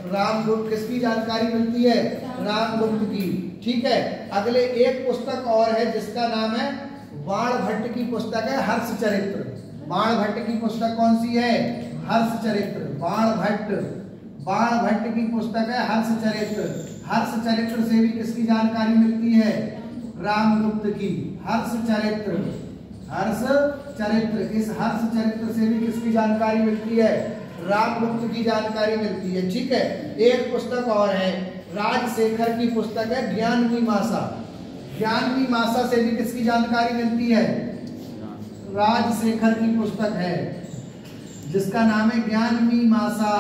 रामगुप्त किसकी जानकारी मिलती है? रामगुप्त की। ठीक है। अगले एक पुस्तक और है जिसका नाम है बाणभट्ट की पुस्तक है हर्षचरित्र। बाणभट्ट की पुस्तक कौन सी है? हर्षचरित्र। बाणभट्ट की पुस्तक है हर्षचरित्र। हर्षचरित्र से भी किसकी जानकारी मिलती है? रामगुप्त की। हर्षचरित्र। इस हर्षचरित्र से भी किसकी जानकारी मिलती है? रामगुप्त की जानकारी मिलती है। ठीक है। एक पुस्तक और है राजशेखर की पुस्तक है ज्ञानमीमांसा। ज्ञानमीमांसा से भी किसकी जानकारी मिलती है? राजशेखर की पुस्तक है जिसका नाम है ज्ञानमीमांसा।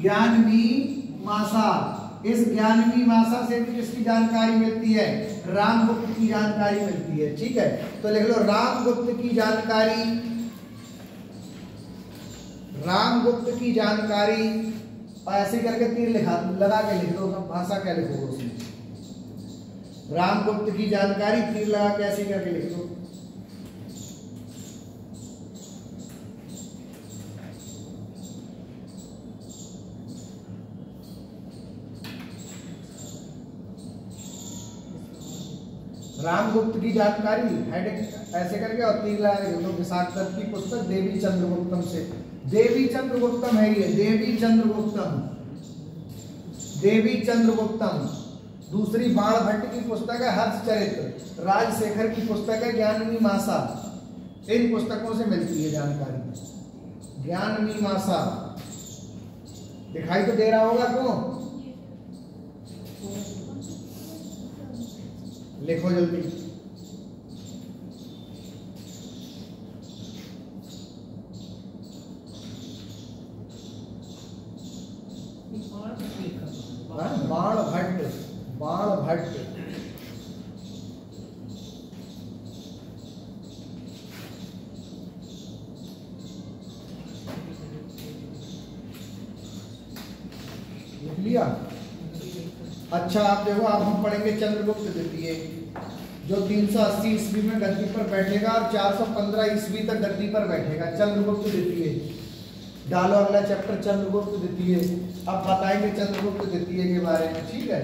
ज्ञानमीमांसा। इस ज्ञानमीमांसा से भी किसकी जानकारी मिलती है? रामगुप्त की जानकारी मिलती है। ठीक है। तो लिख लो रामगुप्त की जानकारी। रामगुप्त की जानकारी ऐसे करके तीर लगा के लिख दो। भाषा क्या लिखोगे उसमें? रामगुप्त की जानकारी तीर लगा के ऐसे करके लिख दो। रामगुप्त की जानकारी हेडिंग ऐसे करके और तीर लगा के लिख दो। विशाख दत्त की पुस्तक देवी चंद्रगुप्तम से। देवी चंद्रगुप्तम है ये। देवी चंद्रगुप्तम। देवी चंद्रगुप्तम। दूसरी बाणभट्ट की पुस्तक है हर्षचरित्र। राजशेखर की पुस्तक है ज्ञानमीमांसा। इन पुस्तकों से मिलती है जानकारी। ज्ञानमीमांसा दिखाई तो दे रहा होगा को? लिखो जल्दी। बाणभट्ट। बाणभट्ट। लिख लिया। लिया। अच्छा आप देखो, आप हम पढ़ेंगे चंद्रगुप्त द्वितीय, जो 380 ईस्वी में गद्दी पर बैठेगा और 415 ईस्वी तक गद्दी पर बैठेगा। चंद्रगुप्त द्वितीय डालो अगला चैप्टर चंद्रगुप्त द्वितीय। अब बताएंगे चंद्रगुप्त द्वितीय के बारे में, ठीक है।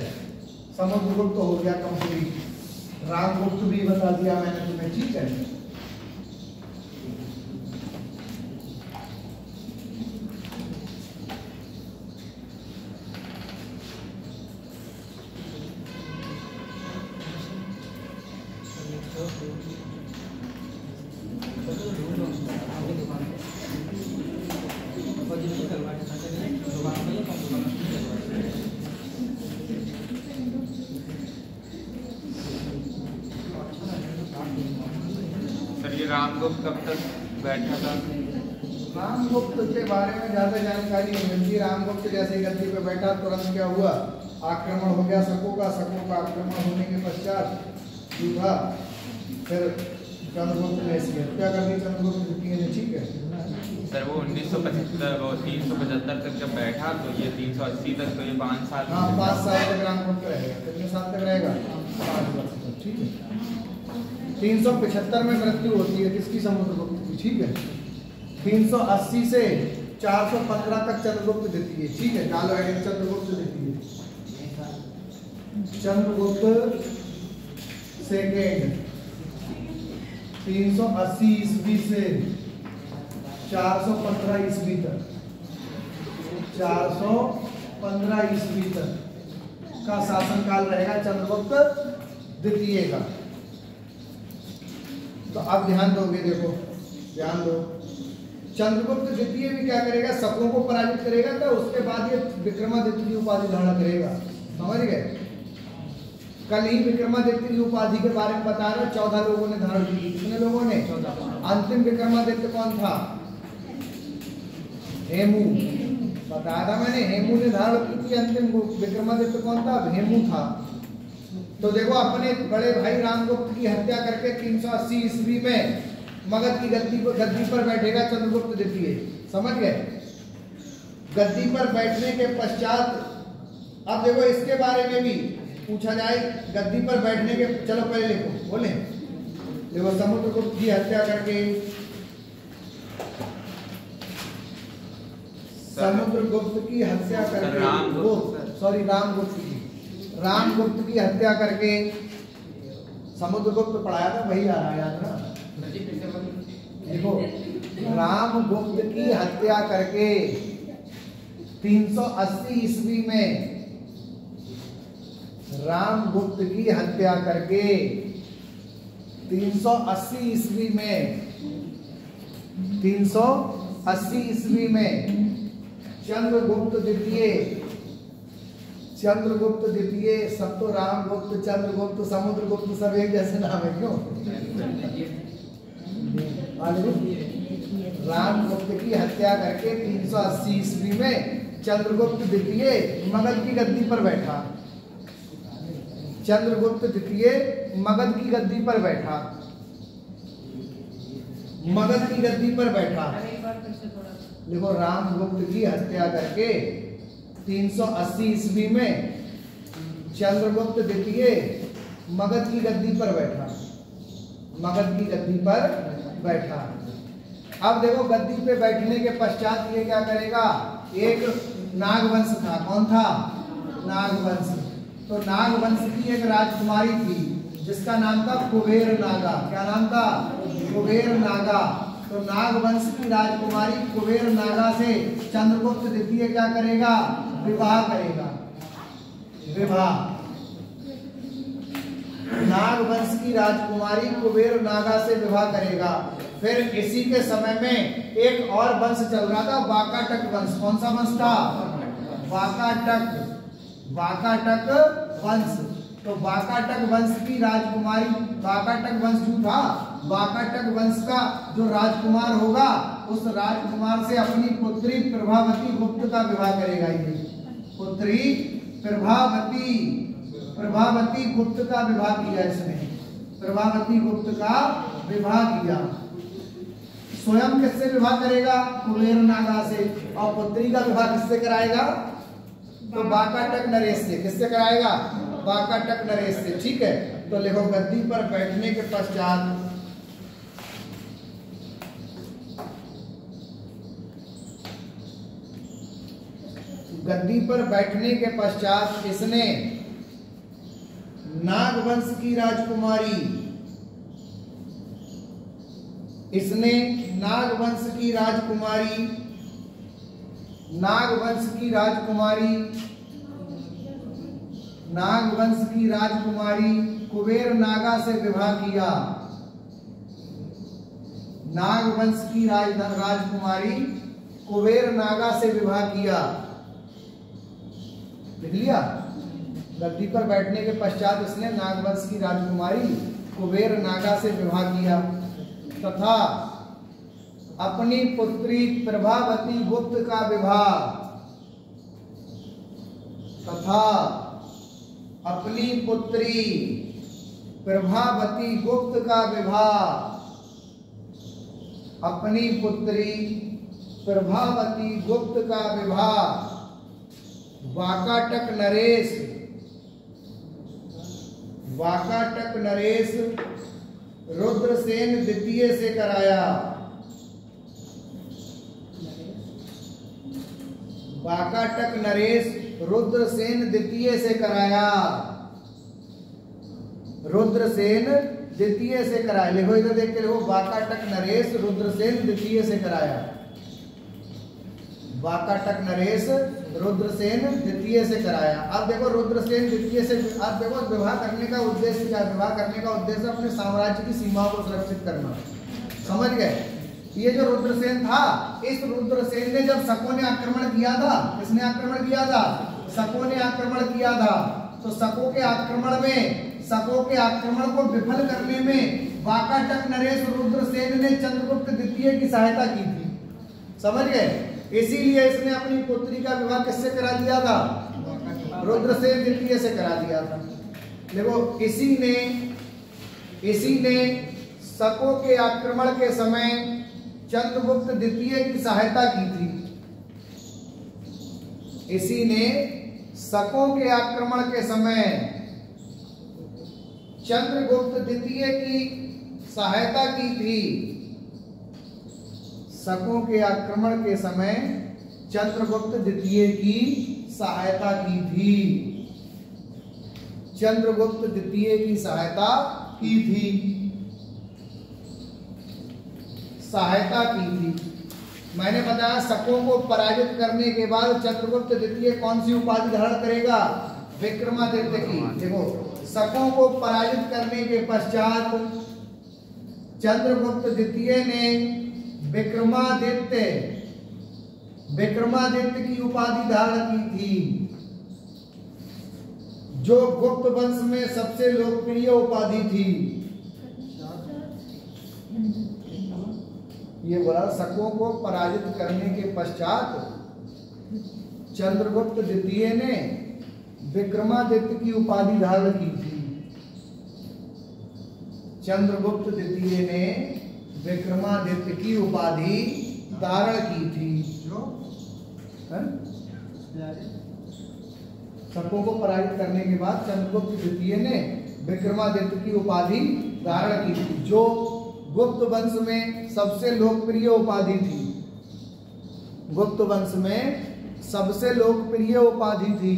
समुद्रगुप्त हो गया कंप्लीट, रामगुप्त भी बता दिया मैंने तुम्हें, ठीक है। सर ये रामगुप्त कब तक बैठा था? रामगुप्त के बारे में ज्यादा जानकारी नहीं मिलती। रामगुप्त जैसे गद्दी पे बैठा तुरंत क्या हुआ, आक्रमण हो गया शकों का आक्रमण होने के पश्चात था, फिर चंद्रगुप्त ने इसकी हत्या कर दी, चंद्रगुप्त द्वितीय ने, ठीक है। सर वो 1975 और 375 तक जब बैठा तो ये 380 तक, तो ये 5 साल। हाँ 5 साल तक रामगुप्त रहेगा। कितने साल तक रहेगा? 5 वर्ष तक, ठीक है। 375 में मृत्यु होती है किसकी? समुद्रगुप्त की, ठीक है। 380 से 415 तक चंद्रगुप्त द्वितीय, ठीक है। डालो आइए चंद्रगुप्त द्वितीय, चंद्रगुप्त सेकेंड 380 ईस्वी से 415 ईस्वी तक, 415 ईस्वी तक का शासनकाल रहेगा चंद्रगुप्त द्वितीय का। तो अब ध्यान दोगे, देखो ध्यान दो, चंद्रगुप्त द्वितीय भी क्या करेगा, शकों को पराजित करेगा, तो उसके बाद ये विक्रमादित्य की उपाधि धारण करेगा, समझ गए। कल ही विक्रमादित्य की उपाधि के बारे में बता रहा, 14 लोगों ने धारण की। कितने लोगों ने? 14। अंतिम विक्रमादित्य कौन था? हेमू, बताया था मैंने, हेमू ने धारण की थी। अंतिम विक्रमादित्य कौन था? हेमू था। तो देखो अपने बड़े भाई रामगुप्त की हत्या करके 380 ईस्वी में मगध की गद्दी पर बैठेगा चंद्रगुप्त द्वितीय, समझ गए। गद्दी पर बैठने के पश्चात अब देखो इसके बारे में भी पूछा जाए, गद्दी पर बैठने के, चलो पहले लिखो, बोले देखो समुद्रगुप्त की हत्या करके, समुद्रगुप्त की हत्या करके, रामगुप्त की हत्या करके, समुद्रगुप्त पढ़ाया था वही आ रहा है, याद ना। देखो रामगुप्त की हत्या करके 380 ईस्वी में, रामगुप्त की हत्या करके 380 ईस्वी में, 380 ईस्वी में चंद्रगुप्त द्वितीय, सब तो रामगुप्त, चंद्रगुप्त, समुद्रगुप्त सब एक जैसे नाम है, क्यों? रामगुप्त की हत्या करके 380 ईस्वी में चंद्रगुप्त द्वितीय मगध की गद्दी पर बैठा। चंद्रगुप्त द्वितीय मगध की गद्दी पर बैठा, मगध की गद्दी पर बैठा। देखो रामगुप्त की हत्या करके 380 ईस्वी में चंद्रगुप्त द्वितीय मगध की गद्दी पर बैठा, मगध की गद्दी पर बैठा। अब देखो गद्दी पे बैठने के पश्चात ये क्या करेगा, एक नागवंश था, कौन था? नागवंश। तो नागवंश की एक राजकुमारी थी जिसका नाम था कुबेर नागा। क्या नाम था? कुबेर नागा। तो नागवंश की राजकुमारी कुबेर नागा से चंद्रगुप्त द्वितीय क्या करेगा? विवाह करेगा, विवाह। नागवंश की राजकुमारी कुबेर नागा से विवाह करेगा। फिर इसी के समय में एक और वंश चल रहा था, वाकाटक वंश। कौन सा वंश था? वाकाटक, वाकाटक वंश। तो वाकाटक वंश की राजकुमारी, वाकाटक वंश जो था, वाकाटक वंश का जो राजकुमार होगा उस राजकुमार से अपनी पुत्री प्रभावती गुप्त का विवाह करेगा। ये पुत्री प्रभावती, प्रभावती गुप्त का विवाह किया इसने, प्रभावती गुप्त का विवाह किया। स्वयं किससे विवाह करेगा? कुबेर नागा से। और पुत्री का विवाह किससे कराएगा? तो वाकाटक नरेश से। किससे कराएगा? वाकाटक नरेश से। ठीक है, तो लिखो गद्दी पर बैठने के पश्चात इसने नागवंश की राजकुमारी कुबेर नागा से विवाह किया। नागवंश की राजकुमारी कुबेर नागा से विवाह किया। लिख लिया? गद्दी पर बैठने के पश्चात इसने नागवंश की राजकुमारी कुबेर नागा से विवाह किया तथा अपनी पुत्री प्रभावती गुप्त का विवाह वाकाटक नरेश रुद्रसेन द्वितीय से कराया। वाकाटक नरेश रुद्रसेन द्वितीय से कराया। लिखो इधर देख के लिखो, वाकाटक नरेश रुद्रसेन द्वितीय से कराया। वाकाटक नरेश रुद्रसेन द्वितीय से कराया। अब देखो रुद्रसेन द्वितीय से, अब देखो विवाह करने का उद्देश्य क्या? विवाह करने का उद्देश्य अपने साम्राज्य की सीमाओं को सुरक्षित करना। समझ गए? ये जो रुद्रसेन था, इस रुद्रसेन ने जब शकों ने आक्रमण किया था, किसने आक्रमण किया था? शकों ने आक्रमण किया था। तो शकों के आक्रमण को विफल करने में वाकाटक नरेश रुद्रसेन ने चंद्रगुप्त द्वितीय की सहायता की थी। समझ गए? इसीलिए इसने अपनी पुत्री का विवाह किससे करा दिया था? रुद्रसेन द्वितीय से करा दिया था। देखो, इसी ने शकों के आक्रमण के समय चंद्रगुप्त द्वितीय की सहायता की थी। इसी ने शकों के आक्रमण के समय चंद्रगुप्त द्वितीय की सहायता की थी। शकों के आक्रमण के समय चंद्रगुप्त द्वितीय की सहायता की थी। चंद्रगुप्त द्वितीय की सहायता की थी। मैंने बताया शकों को पराजित करने के बाद चंद्रगुप्त द्वितीय कौन सी उपाधि धारण करेगा? विक्रमादित्य की। देखो, शकों को पराजित करने के पश्चात चंद्रगुप्त द्वितीय ने विक्रमादित्य की उपाधि धारण की थी, जो गुप्त वंश में सबसे लोकप्रिय उपाधि थी। ये बोला, शकों को पराजित करने के पश्चात चंद्रगुप्त द्वितीय ने विक्रमादित्य की उपाधि धारण की थी। चंद्रगुप्त द्वितीय ने विक्रमादित्य की उपाधि धारण की थी। शकों को पराजित करने के बाद चंद्रगुप्त द्वितीय ने विक्रमादित्य की उपाधि धारण की थी, जो गुप्त वंश में सबसे लोकप्रिय उपाधि थी। गुप्त वंश में सबसे लोकप्रिय उपाधि थी।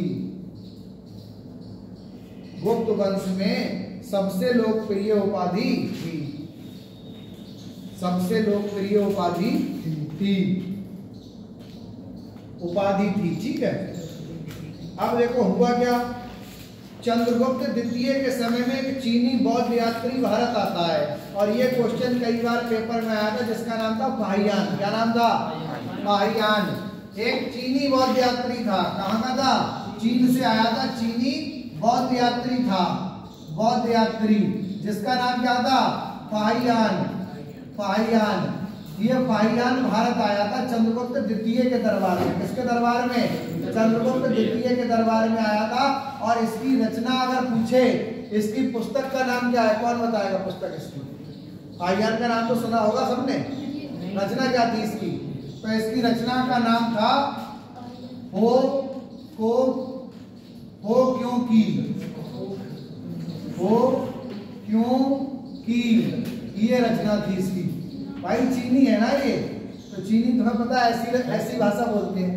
गुप्त वंश में सबसे लोकप्रिय उपाधि थी। सबसे लोकप्रिय उपाधि थी। ठीक है। अब देखो हुआ क्या, चंद्रगुप्त द्वितीय के समय में एक चीनी बौद्ध यात्री भारत आता है, और ये क्वेश्चन कई बार पेपर में आया था, जिसका नाम था फाहियान। क्या नाम था? फाहियान। एक चीनी बौद्ध यात्री था। कहाँ का था? चीन से आया था। चीनी बौद्ध यात्री था। बौद्ध यात्री जिसका नाम क्या था? फाहियान। ये फाहियान भारत आया था चंद्रगुप्त द्वितीय के दरबार में। किसके दरबार में? चंद्रगुप्त द्वितीय के दरबार में आया था। और इसकी रचना अगर पूछे, इसकी पुस्तक का नाम क्या है? कौन बताएगा पुस्तक इसकी? फाहियान का नाम तो सुना होगा सबने। रचना क्या थी इसकी? तो इसकी रचना का नाम था को हो क्यों की, हो क्यों की, ये रचना थी इसकी। भाई चीनी है ना ये, तो चीनी तुम्हें पता है ऐसी भाषा बोलते हैं,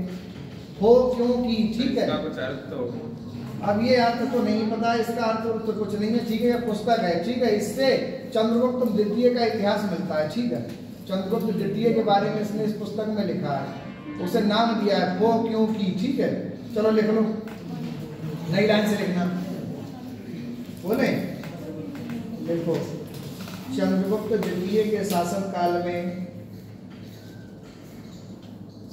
हो क्यों की, ठीक है। इसका कुछ अर्थ तो अब ये अर्थ तो नहीं पता, इसका अर्थ तो कुछ नहीं है, ठीक है। ये पुस्तक है, ठीक है। इससे चंद्रगुप्त द्वितीय का इतिहास मिलता है, ठीक है। चंद्रगुप्त द्वितीय के बारे में इसने इस पुस्तक में लिखा है, उसे नाम दिया है वो क्यों की, ठीक है। चलो लिख लो, नई लाइन से लिखना, बोले देखो। चंद्रगुप्त द्वितीय के शासन काल में,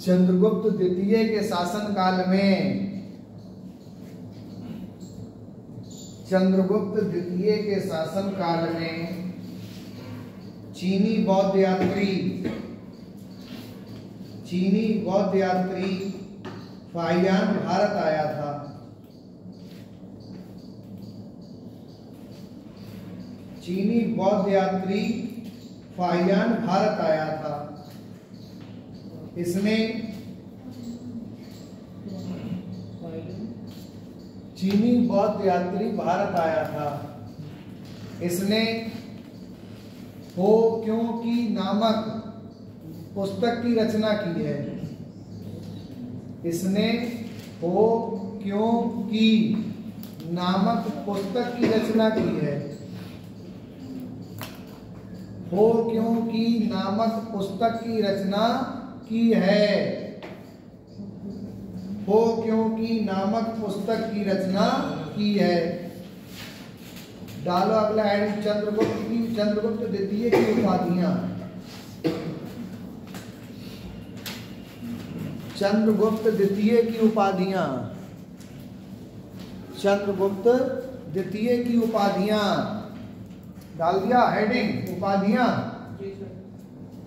चंद्रगुप्त द्वितीय के शासन काल में, चंद्रगुप्त द्वितीय के शासन काल में चीनी बौद्ध यात्री फाहियान भारत आया था। चीनी बौद्ध यात्री फाहियान भारत आया था। इसने चीनी बौद्ध यात्री भारत आया था। इसने हो क्यों की नामक पुस्तक की रचना की है। इसने हो क्यों की नामक पुस्तक की रचना की है। हो क्यों की नामक पुस्तक की रचना की है। हो क्यों की नामक पुस्तक की रचना की है। डालो अगला हेडिंग, चंद्रगुप्त द्वितीय की उपाधियां। चंद्रगुप्त द्वितीय की उपाधियां, चंद्रगुप्त द्वितीय की उपाधियां डाल दिया हेडिंग, उपाधियां।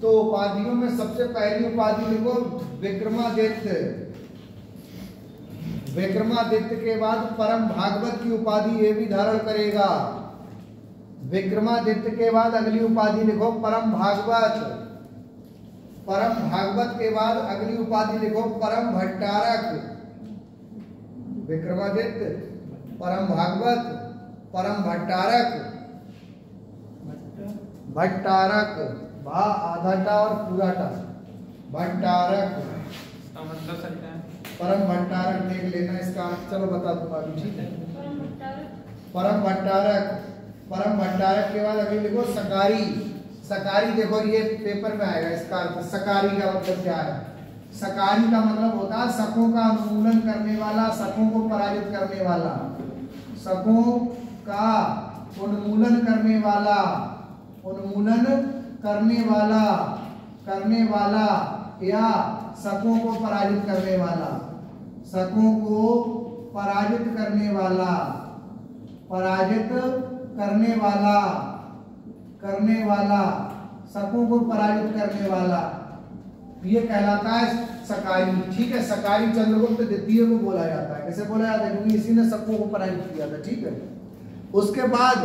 तो उपाधियों में सबसे पहली उपाधि लिखो विक्रमादित्य। विक्रमादित्य के बाद परम भागवत की उपाधि ये भी धारण करेगा। विक्रमादित्य के बाद अगली उपाधि लिखो परम भागवत। परम भागवत के बाद अगली उपाधि लिखो परम भट्टारक। विक्रमादित्य, परम भागवत, परम भट्टारक। भट्टारक, भा आधा टा और पूरा टा, भट्टारक। इसका मतलब सकता है परम भट्टारक देख लेना इसका अर्थ, चलो बता दूंगा अभी, ठीक है। परम भट्टारक, परम भट्टारक के बाद अभी लिखो सकारी। सकारी देखो ये पेपर में आएगा, इसका अर्थ सकारी का मतलब क्या है। सकारी का मतलब होता है शकों का उन्मूलन करने वाला, शकों को पराजित करने वाला, शकों का उन्मूलन करने वाला, उन्मूलन करने वाला या शकों को पराजित करने वाला, शकों को पराजित करने वाला, पराजित करने वाला, शकों को पराजित करने वाला, ये कहलाता है सकारी, ठीक है। सकारी चंद्रगुप्त द्वितीय को बोला जाता है। कैसे बोला जाता है? क्योंकि इसी ने शकों को पराजित किया था, ठीक है। उसके बाद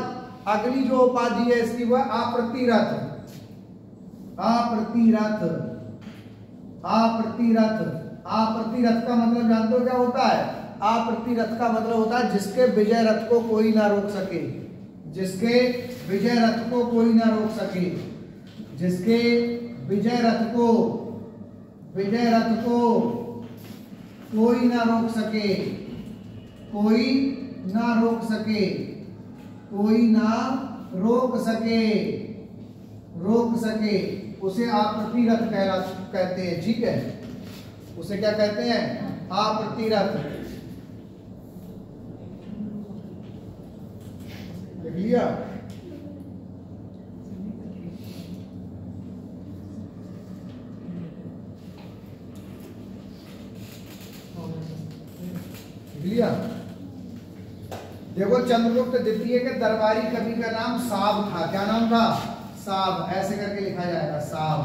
अगली जो उपाधि है इसकी वह अप्रतिरथ। अप्रतिरथ, अप्रतिरथ, अप्रतिरथ का मतलब जानते हो क्या होता है? अप्रतिरथ का मतलब होता है जिसके विजय रथ को कोई ना रोक सके, जिसके विजय रथ को कोई ना रोक सके, जिसके विजय रथ को कोई ना रोक सके, कोई ना रोक सके, कोई ना रोक सके, रोक सके, उसे अप्रतिरथ कहते हैं, ठीक है। उसे क्या कहते हैं? अप्रतिरथ। लिख लिया? लिया? देखो चंद्रगुप्त द्वितीय के दरबारी कवि का नाम साब था। क्या नाम था? साब, ऐसे करके लिखा जाएगा, साब।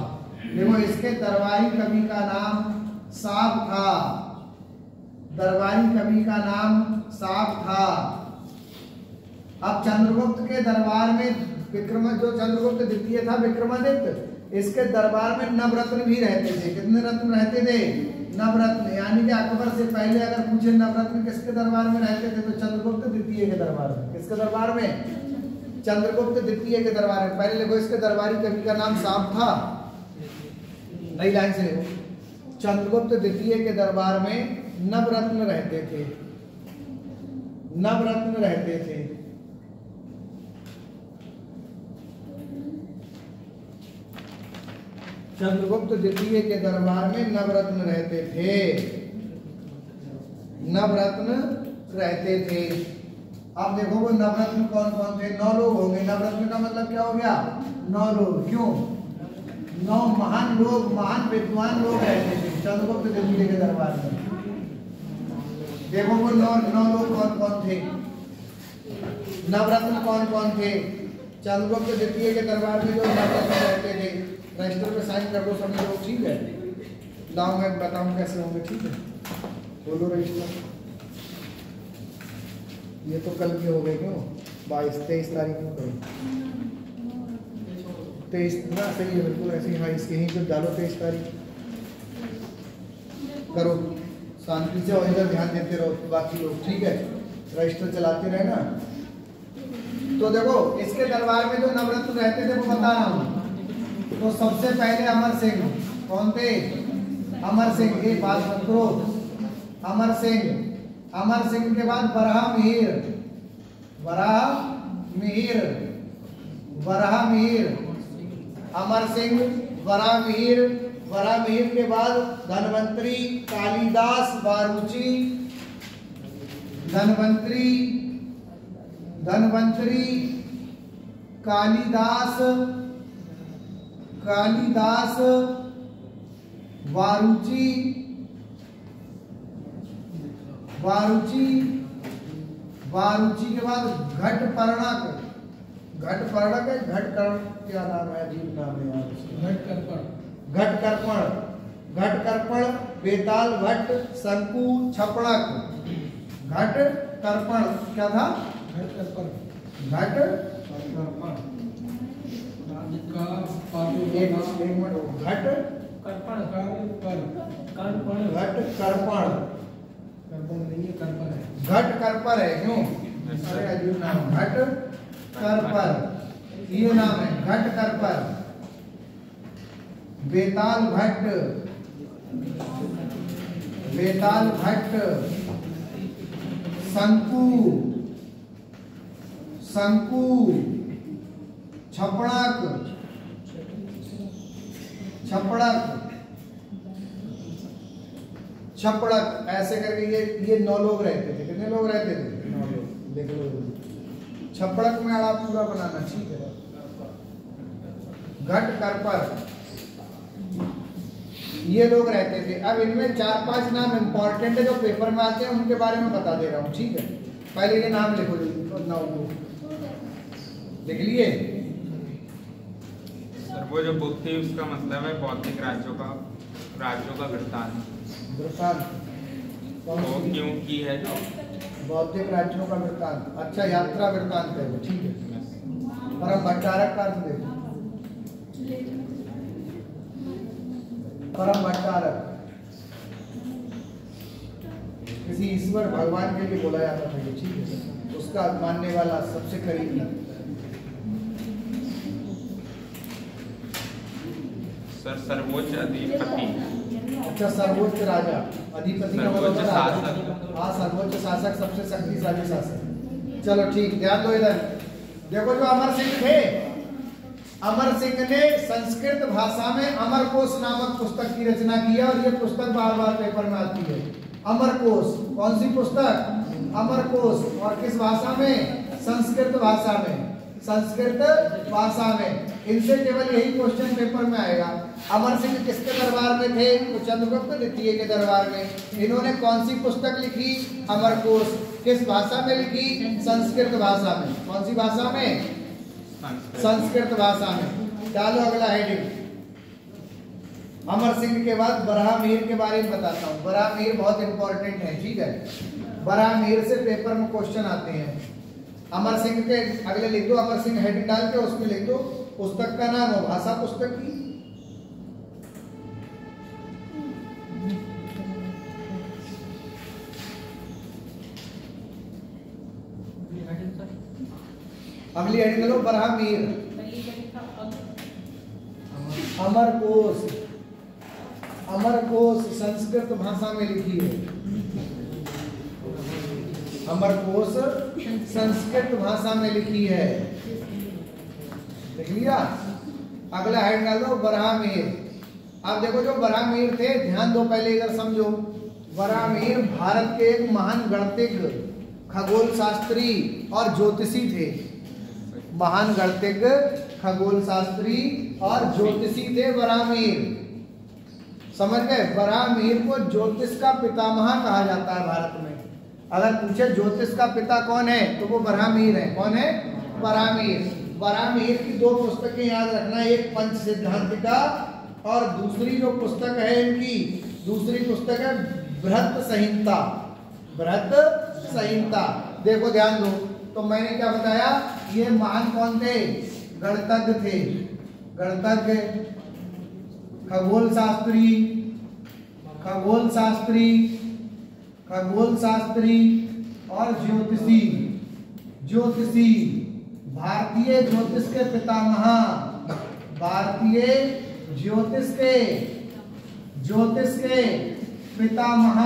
देखो इसके दरबारी कवि का नाम साब था, दरबारी कवि का नाम साब था। अब चंद्रगुप्त के दरबार में जो चंद्रगुप्त द्वितीय था विक्रमादित्य, इसके दरबार में नवरत्न भी रहते थे। कितने रत्न रहते थे? नवरत्न, यानी कि अकबर से पहले अगर पूछे नवरत्न किसके दरबार में रहते थे तो चंद्रगुप्त द्वितीय के दरबार में। किसके दरबार में? चंद्रगुप्त द्वितीय के दरबार में। पहले लिखो इसके दरबारी कवि का नाम साफ था, नई लाइन से लिखो। चंद्रगुप्त द्वितीय के दरबार में नवरत्न रहते थे, नवरत्न रहते थे। चंद्रगुप्त द्वितीय के दरबार में नवरत्न रहते थे, नवरत्न रहते थे। अब देखो वो नवरत्न कौन कौन थे? 9 लोग होंगे। नवरत्न का मतलब क्या हो गया? 9 लोग। क्यों? 9 महान लोग, महान विद्वान लोग रहते थे चंद्रगुप्त द्वितीय के दरबार में। देखो वो 9 लोग कौन कौन थे, नवरत्न कौन कौन थे चंद्रगुप्त द्वितीय के दरबार में जो नवरत्न रहते थे। रजिस्टर पे साइन कर दो सभी लोग, ठीक है? लाओ मैं बताऊं कैसे होंगे, ठीक है? बोलो रजिस्टर। ये तो कल के हो गए, क्यों 22-23 तारीख को करो, 23 ना सही है बिल्कुल ऐसे ही। हाँ इसके ही तो डालो 23 तारीख करो, शांति से और इधर ध्यान देते रहो बाकी लोग, ठीक है? रजिस्टर चलाते रहे ना। तो देखो इसके दरबार में जो नवरत्न रहते थे वो बता रहा हूँ। तो सबसे पहले अमर सिंह, कौन थे? अमर सिंह, एक बात मत करो, अमर सिंह। अमर सिंह के बाद बरहा मिहिर, बरहा मिहिर, बरहा मिहिर, अमर सिंह, बरहा मिहिर। बरहा मिहिर के बाद धनवंतरी, कालिदास, बारूची, धनवंतरी, धनवंतरी, कालिदास, कालिदास, वारुची, वारुची, वारुची के बाद घटपर्णक, घटपर्णक है, घटकर्ण क्या नाम है? अजीब नाम है यार। घटकर्पण, घटकर्पण, बेताल भट्ट, शंकु, छपड़क। घटकर्पण क्या था? घटकर्पण, घटकर्पण। एक मिनट, घट कर्पण, घट कर्पण, घट कर्पर है, क्यों? अरे अजीब नाम, घट कर्पर, ये नाम है घट कर्पर। बेताल भट्ट, बेताल भट्ट, शंकु, शंकु, छपड़क, छपड़क, छपड़क, ऐसे करके ये 9 लोग रहते थे। कितने लोग रहते थे? 9 लोग। देख लो छपड़क में आड़ा पूरा बनाना, ठीक है? घट करपर, ये लोग रहते थे। अब इनमें 4-5 नाम इंपॉर्टेंट है जो पेपर में आते हैं, उनके बारे में बता दे रहा हूँ, ठीक है? पहले ये नाम लिखो जल्दी, 9 लोग लिख लिए। सर वो जो बुक थी उसका मतलब है बौद्धिक राज्यों का वृत्तांत। वृत्तांत वो क्यों की है? जो बौद्धिक राज्यों का वृत्तांत, अच्छा यात्रा वृत्तांत है वो, ठीक है? परम भट्टारक का अर्थ देखो, परम भट्टारक किसी ईश्वर भगवान के लिए बोला जाता था, ठीक है? उसका मानने वाला सबसे करीबी। सर सर्वोच्च अधिपति, अच्छा सर्वोच्च राजा, अधिपति का मतलब शासक। हाँ सर्वोच्च शासक, सबसे शक्तिशाली शासक। चलो ठीक, ध्यान दो इधर। देखो जो अमर सिंह थे, अमर सिंह ने संस्कृत भाषा में अमरकोश नामक पुस्तक की रचना की है, और ये पुस्तक बार बार पेपर में आती है। अमरकोश, कौन सी पुस्तक? अमरकोश। और किस भाषा में? संस्कृत भाषा में, संस्कृत भाषा में। इनसे केवल यही क्वेश्चन पेपर में आएगा। अमर सिंह किसके दरबार में थे? तो चंद्रगुप्त द्वितीय के दरबार में। इन्होंने कौन सी पुस्तक लिखी? अमरकोश। किस भाषा में लिखी? संस्कृत भाषा में। कौन सी भाषा में? संस्कृत भाषा में। डालो अगला हेडिंग। अमर सिंह के बाद बरहा मिहिर के बारे में बताता हूँ। बरहा मिहिर बहुत इंपॉर्टेंट है, ठीक है? बरहा मिहिर से पेपर में क्वेश्चन आते हैं। अमर सिंह के अगले लिख दो, अमर सिंह हेडिंग डाल के उसमें लिख दो पुस्तक का नाम हो, भाषा पुस्तक की। अगली हेडिंग लो, बरहामीर। अमरकोश, अमरकोश संस्कृत भाषा में लिखी है। अमरकोश संस्कृत भाषा में लिखी है, देख लिया। अगला हेड डाल दो, बरहामीर। अब देखो जो बरहामीर थे, ध्यान दो, पहले इधर समझो। बरहामीर भारत के एक महान गणितज्ञ, खगोल शास्त्री और ज्योतिषी थे। महान गणितज्ञ, खगोल शास्त्री और ज्योतिषी थे बरहामीर, समझ गए। बरहामीर को ज्योतिष का पितामह कहा जाता है भारत में। अगर पूछे ज्योतिष का पिता कौन है तो वो बरहामीर है। कौन है? बरहामीर। बरहामीर की दो पुस्तकें याद रखना, एक पंच सिद्धांतिका और दूसरी जो पुस्तक है इनकी, दूसरी पुस्तक है बृहत संहिता। बृहत संहिता, देखो ध्यान दो। तो मैंने क्या बताया, ये महान कौन थे? गणितज्ञ थे। गणितज्ञ, खगोल शास्त्री, खगोल शास्त्री, खगोल शास्त्री और ज्योतिषी। ज्योतिषी, भारतीय ज्योतिष के पितामह, भारतीय ज्योतिष के पितामह,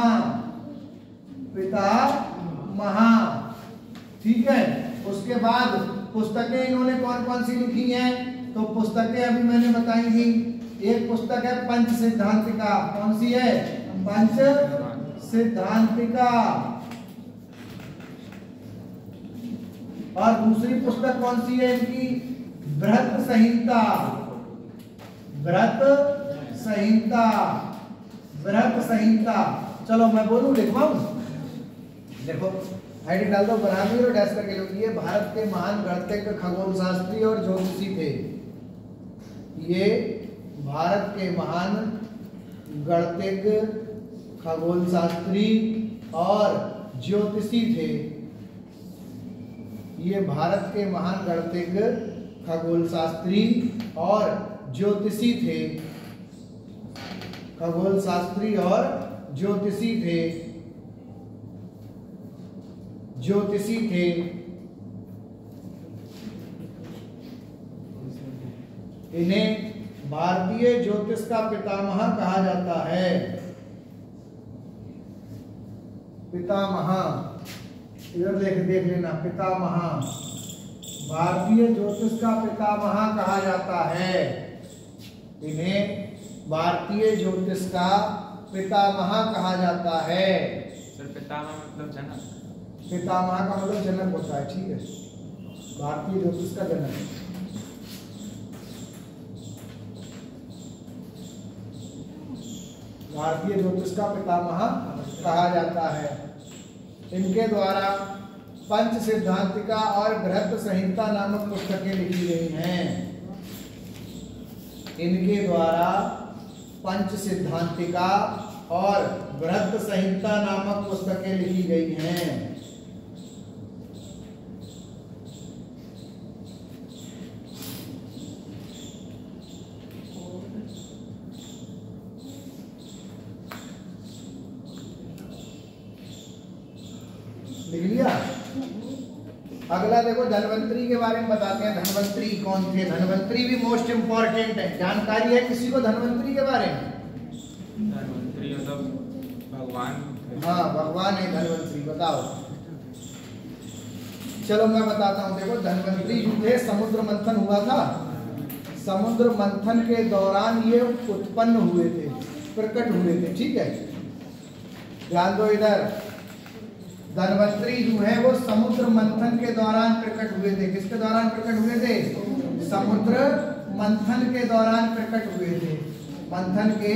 पितामह, ठीक है। उसके बाद पुस्तकें इन्होंने कौन कौन सी लिखी हैं? तो पुस्तकें अभी मैंने बताई थी। एक पुस्तक है पंच सिद्धांतिका। कौन सी है? पंच सिद्धांतिका। और दूसरी पुस्तक कौन सी है इनकी? बृहत संहिता। बृहत संहिता, बृहत संहिता। चलो मैं बोलूं, लिखवाऊं? देखो हेडिंग डाल दो, बरहामीर और डैश करके लोग। ये भारत के महान गणितज्ञ, खगोल शास्त्री और ज्योतिषी थे। ये भारत के महान गणितज्ञ, खगोल शास्त्री और ज्योतिषी थे। ये भारत के महान गणितज्ञ, खगोल शास्त्री और ज्योतिषी थे। खगोल शास्त्री और ज्योतिषी थे, ज्योतिषी थे। इन्हें भारतीय ज्योतिष का पितामह कहा जाता है। पितामह, इधर देख लेना, पितामह, भारतीय ज्योतिष का पितामह कहा जाता है। इन्हें भारतीय ज्योतिष का पितामह कहा जाता है। सर पितामह मतलब जनक? पितामह का मतलब जनक होता है, ठीक है। भारतीय ज्योतिष का जनक, भारतीय ज्योतिष का पितामह कहा जाता है। इनके द्वारा पंच सिद्धांतिका और बृहत संहिता नामक पुस्तकें लिखी गई हैं। इनके द्वारा पंच सिद्धांतिका और बृहत संहिता नामक पुस्तकें लिखी गई हैं। लिख लिया? अगला देखो, धन्वंतरी के बारे में बताते हैं। धन्वंतरी कौन थे? धन्वंतरी भी मोस्ट इंपॉर्टेंट है। जानकारी है किसी को धन्वंतरी के बारे में? धन्वंतरी मतलब भगवान? हाँ, भगवान है धन्वंतरी। बताओ। चलो मैं बताता हूँ। देखो धन्वंतरी जो थे, समुद्र मंथन हुआ था। समुद्र मंथन के दौरान ये उत्पन्न हुए थे, प्रकट हुए थे, ठीक है। ध्यान दो इधर। धन्वंतरी जो है वो समुद्र मंथन के दौरान प्रकट हुए थे। किसके दौरान प्रकट हुए थे? समुद्र मंथन के दौरान प्रकट हुए थे। मंथन के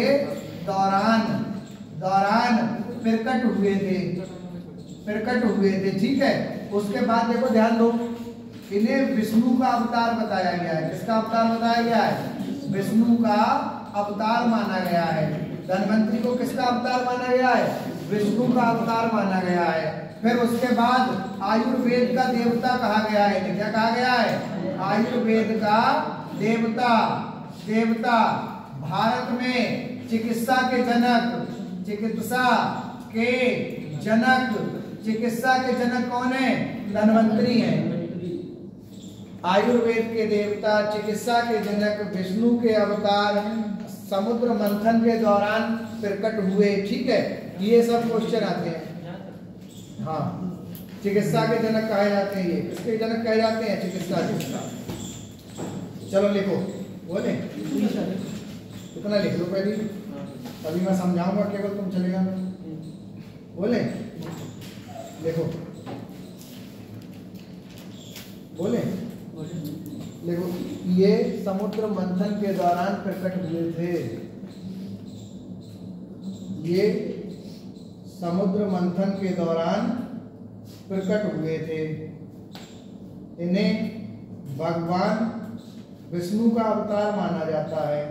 दौरान प्रकट हुए थे, प्रकट हुए थे, ठीक है। उसके बाद देखो ध्यान दो, इन्हें विष्णु का अवतार बताया गया है। किसका अवतार बताया गया है? विष्णु का अवतार माना गया है। धन्वंतरी को किसका अवतार माना गया है? विष्णु का अवतार माना गया है। फिर उसके बाद आयुर्वेद का देवता कहा गया है। क्या कहा गया है? आयुर्वेद का देवता। देवता, भारत में चिकित्सा के जनक, चिकित्सा के जनक, चिकित्सा के जनक कौन है? धन्वंतरी है। आयुर्वेद के देवता, चिकित्सा के जनक, विष्णु के अवतार समुद्र मंथन के दौरान प्रकट हुए। ठीक है, ये सब क्वेश्चन आते हैं। हाँ, चिकित्सा के जनक कहे जाते हैं, ये किसके जनक कहे जाते हैं? चिकित्सा के। चलो लिखो, बोले इतना लिख लो पहले, अभी मैं समझाऊंगा, केवल तुम चलेगा। बोले देखो, बोले देखो, ये समुद्र मंथन के दौरान प्रकट हुए थे। ये समुद्र मंथन के दौरान प्रकट हुए थे। इन्हें भगवान विष्णु का अवतार माना जाता है।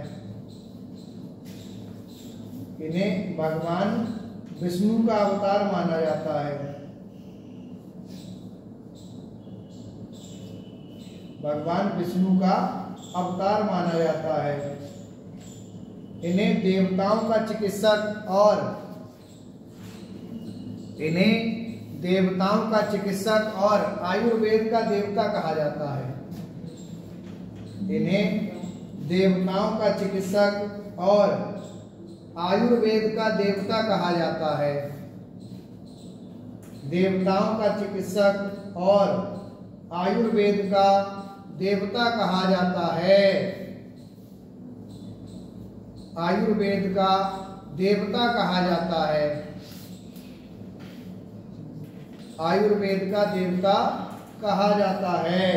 इन्हें भगवान विष्णु का अवतार माना जाता है। भगवान विष्णु का अवतार माना जाता है। इन्हें देवताओं का चिकित्सक और आयुर्वेद का देवता कहा जाता है। इन्हें देवताओं का चिकित्सक और आयुर्वेद का देवता कहा जाता है। देवताओं का चिकित्सक और आयुर्वेद का देवता कहा जाता है। आयुर्वेद का देवता कहा जाता है। आयुर्वेद का देवता कहा जाता है।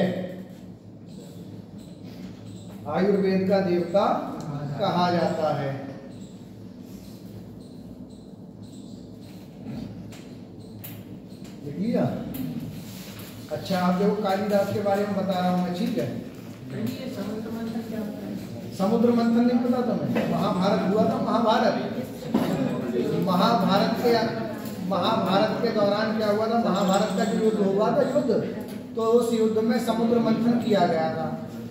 आयुर्वेद का देवता कहा जाता है। देख लिया? अच्छा, आप देखो, कालिदास के बारे में बता रहा हूं मैं। ठीक है, समुद्र मंथन नहीं पता तुम्हें? महाभारत हुआ था। महाभारत के दौरान क्या हुआ था? महाभारत का जो युद्ध हुआ था, तो उस युद्ध में समुद्र मंथन किया गया था।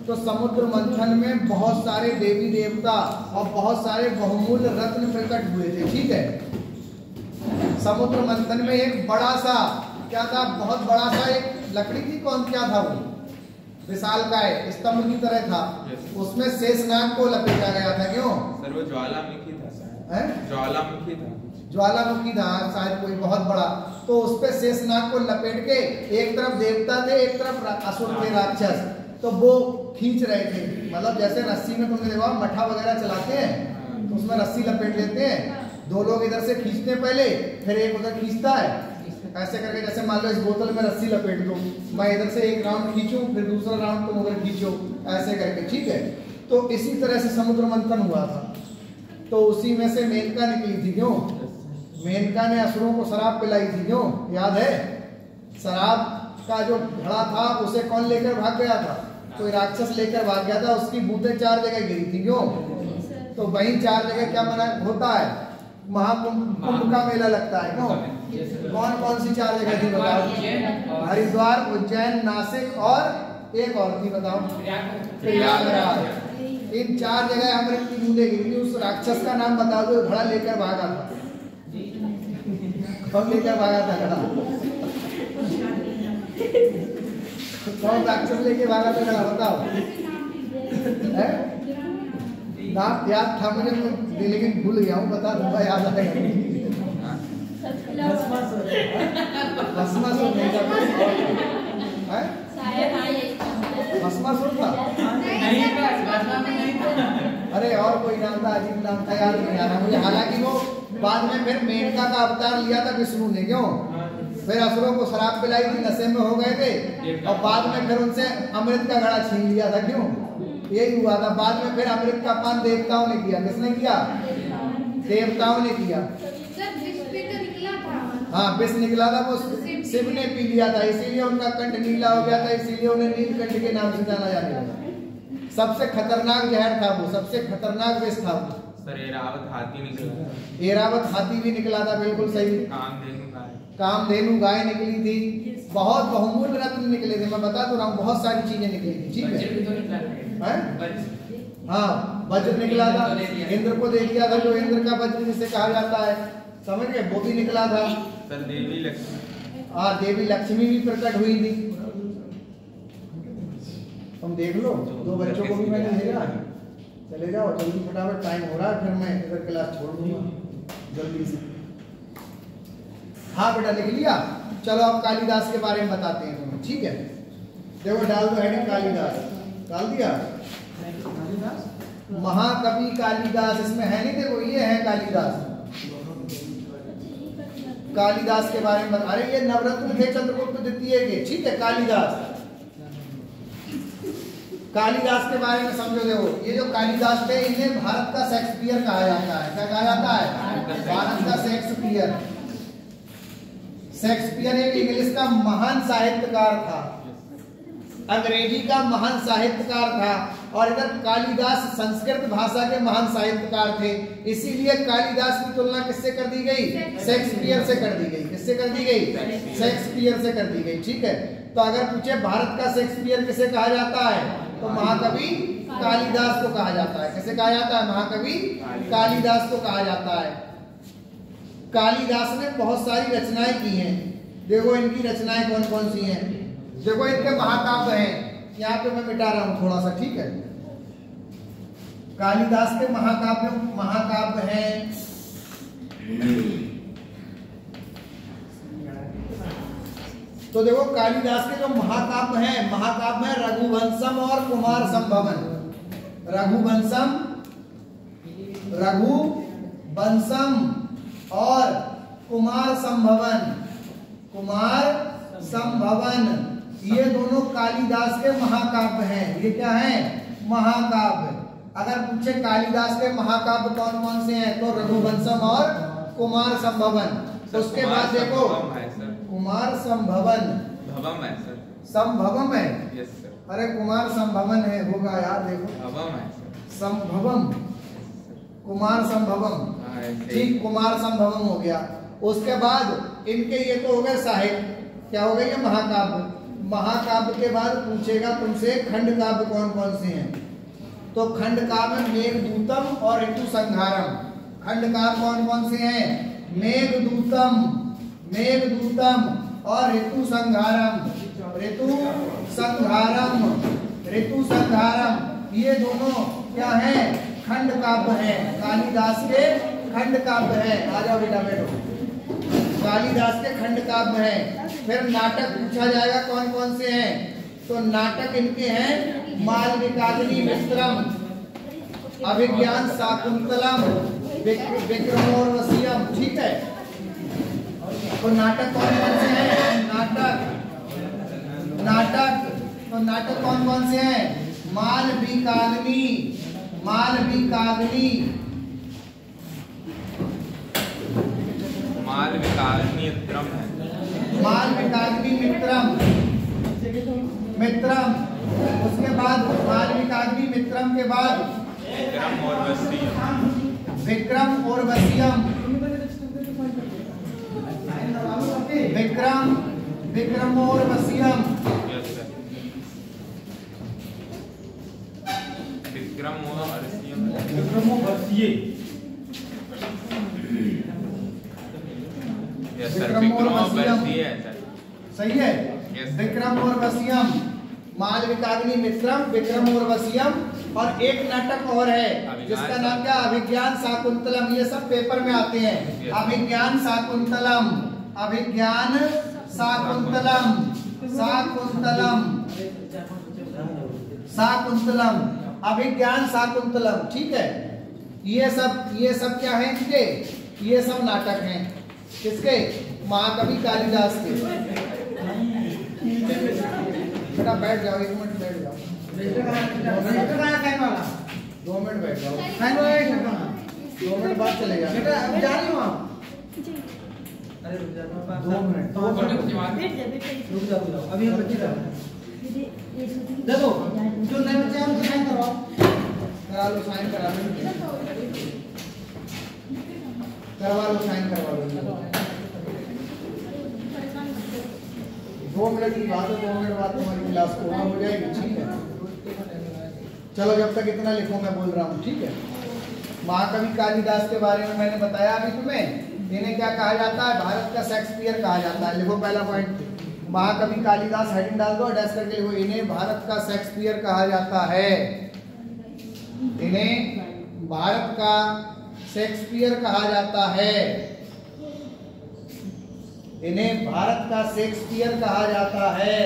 तो समुद्र मंथन में बहुत सारे देवी देवता और बहुत सारे बहुमूल्य रत्न प्रकट हुए थे। ठीक है, समुद्र मंथन में एक बड़ा सा क्या था? बहुत बड़ा सा एक लकड़ी की, क्या था वो? विशालकाय स्तंभ की तरह था। उसमें शेषनाग को लपेटा गया था। क्यों? सर वो ज्वालामुखी था। ज्वालामुखी था शायद, कोई बहुत बड़ा। तो उस पे शेषनाग को लपेट के, एक तरफ देवता थे, एक तरफ असुर थे, राक्षस। तो वो खींच रहे थे, मतलब जैसे रस्सी में तुमने देखा मठा वगैरह चलाते हैं, तो उसमें रस्सी लपेट लेते हैं। दो लोग इधर से खींचते हैं पहले, फिर एक उधर खींचता है, ऐसे करके। जैसे मान लो इस बोतल में रस्सी लपेट दो, मैं इधर से एक राउंड खींचूं, फिर दूसरा राउंड तुम उधर खींचो, ऐसे करके। ठीक है, तो इसी तरह से समुद्र मंथन हुआ था। तो उसी में से मेनका निकली थी। क्यों? मेनका ने असुरों को शराब पिलाई थी। क्यों? याद है? शराब का जो घड़ा था उसे कौन लेकर भाग गया था? कोई राक्षस लेकर भाग गया था। उसकी बूंदें 4 जगह गिरी थी। क्यों? तो वहीं 4 जगह क्या मना होता है? महाकुंभ का मेला लगता है। क्यों? कौन कौन सी 4 जगह थी बताओ? हरिद्वार, उज्जैन, नासिक और एक और थी, बताओ? प्रयागराज। इन 4 जगह अमृत की बूंदें गिरी थी। उस राक्षस का नाम बता दो, घड़ा लेकर भागा था। कौन लेकर भागा था घड़ा? कौन राक्षस लेके भागा था घड़ा? बताओ। नाम याद था मुझे, लेकिन भूल गया हूँ। बता दूंगा, याद आएगा। भस्मासुर नहीं था? भस्मासुर था? अरे और कोई नाम था, अजीब नाम था, याद नहीं आ रहा मुझे। हालांकि वो बाद में फिर मेनका का अवतार लिया था विष्णु ने। क्यों? फिर असुरों को शराब पिलाई थी, नशे में हो गए थे, और बाद में फिर उनसे अमृत का घड़ा छीन लिया था। क्यों? यही हुआ था। बाद में फिर अमृत का पान देवताओं ने किया। किसने किया? देवताओं ने किया। हाँ, विष निकला था, वो शिव ने पी लिया था, इसीलिए उनका कंठ नीला हो गया था, इसीलिए उन्हें नीलकंठ के नाम से जाना जाने लगा। सबसे खतरनाक जहर था वो, सबसे खतरनाक विष था वो। सर एरावत हाथी निकला। एरावत हाथी भी निकला था, बिल्कुल सही। कामधेनु गाय निकली थी। बहुत बहुमूल्य रत्न निकले थे। मैं बता तो रहा हूँ, बहुत सारी चीजें निकली थी। ठीक है? हाँ, वज्र निकला था, इंद्र को दे दिया था, जो इंद्र का वज्र जिसे कहा जाता है, समझ गए? वो भी निकला था। सर देवी लक्ष्मी। हाँ, देवी लक्ष्मी भी प्रकट हुई थी। तुम देख लो, दो बच्चों को भी मैंने भेजा है। चले जाओ जल्दी, फटाफट, टाइम हो रहा है, फिर मैं इधर क्लास छोड़ दूंगा जल्दी से। हाँ बेटा लिख लिया। चलो अब कालिदास के बारे में बताते हैं तुम्हें, ठीक है। देखो डाल दो हेडिंग कालिदास, डाल दिया। महाकवि कालिदास इसमें है नहीं, देखो ये है कालिदास। कालिदास के बारे में बता, अरे ये नवरत्न थे चंद्रगुप्त द्वितीय के, ठीक है। कालिदास, कालिदास के बारे में समझो। देखो ये जो कालिदास थे इन्हें भारत का शेक्सपियर कहा जाता है। क्या कहा जाता है? भारत का शेक्सपियर। शेक्सपियर एक इंग्लिश का महान साहित्यकार था, अंग्रेजी का महान साहित्यकार था, और इधर कालिदास संस्कृत भाषा के महान साहित्यकार थे। इसीलिए कालिदास की तुलना किससे कर दी गई? शेक्सपियर से कर दी गई। किससे कर दी गई? शेक्सपियर से कर दी गई, ठीक है। तो अगर पूछे भारत का शेक्सपियर किसे कहा जाता है, तो महाकवि कालिदास को कहा जाता है। किसे कहा जाता है? महाकवि कालिदास को कहा जाता है। कालिदास ने बहुत सारी रचनाएं की हैं। देखो इनकी रचनाएं कौन कौन सी हैं। देखो इनके महाकाव्य हैं, यहाँ पे मैं मिटा रहा हूं थोड़ा सा, ठीक है। कालिदास के महाकाव्य हैं। तो देखो कालिदास के जो महाकाव्य हैं, महाकाव्य है रघुवंशम और कुमार संभवन। रघुवंशम और कुमार संभवन, ये दोनों कालिदास के महाकाव्य हैं। ये क्या है? महाकाव्य। अगर पूछे कालिदास के महाकाव्य कौन कौन से हैं, तो रघुवंशम और कुमार संभवन। उसके बाद देखो कुमार संभवन, संभवम है। अरे कुमार संभवन है, होगा यार, देखो संभवम, कुमार संभवम, ठीक, कुमार संभवम हो गया। उसके बाद इनके ये तो हो गए साहित्य, क्या हो गए? ये महाकाव्य। महाकाव्य के बाद पूछेगा तुमसे खंड काव्य कौन कौन से हैं। तो खंड काव्य मेघदूतम और ऋतु संहारम। खंड काव्य कौन कौन से हैं? मेघदूतम और ऋतु संहारम। ये दोनों क्या हैं? खंड काव्य हैं। कालिदास के खंड काव्य हैं। आ जाओ बेटा बैठो। कालिदास के खंड काव्य हैं। फिर नाटक पूछा जाएगा कौन कौन से हैं। तो नाटक इनके हैं मालविकाग्नि मित्रम, अभिज्ञान शाकुंतलम, विक्रमोर्वशीयम, ठीक है। तो नाटक कौन कौन से हैं? तो नाटक कौन कौन से हैं? मालविकाग्नि, मित्रम। उसके बाद मालविकाग्नि मित्रम के बाद विक्रम और वसीयम, विक्रम और वसीयम, सही है। विक्रम और वसीयम, मालविकाग्नि मित्रम, विक्रम और वसीयम। और एक नाटक और है जिसका नाम क्या? अभिज्ञान शाकुंतलम। ये सब पेपर में आते हैं। अभिज्ञान शाकुंतलम, अभिज्ञान शाकुंतलम, ठीक है। ये सब क्या है इनके? ये सब नाटक हैं। किसके? महाकवि कालिदास के। बेटा बैठ जाओ, 1 मिनट बैठ जाओ, 2 मिनट बैठ जाओ, 2 मिनट बाद चले जाओ। बेटा अब जा रही हो आप? अरे रुक जा, 2 मिनट रुक जाओ, अभी हम बच्चे देखो जो नए बच्चे हैं उनको साइन करा लो, साइन करवा लो। 2 मिनट की बात है, 2 मिनट बाद तुम्हारी क्लास पूर्ण हो जाएगी, ठीक है। चलो जब तक इतना लिखो, मैं बोल रहा हूँ, ठीक है। महाकवि कालिदास के बारे में मैंने बताया अभी तुम्हें। इन्हें क्या कहा जाता है? भारत का शेक्सपियर कहा जाता है। लिखो पहला पॉइंट, महाकवि कालिदास हेडिंग डाल दो और डैश करके लिखो, इन्हें भारत का शेक्सपियर कहा जाता है। इन्हें भारत का शेक्सपियर कहा जाता है। इन्हें भारत का शेक्सपियर कहा जाता है।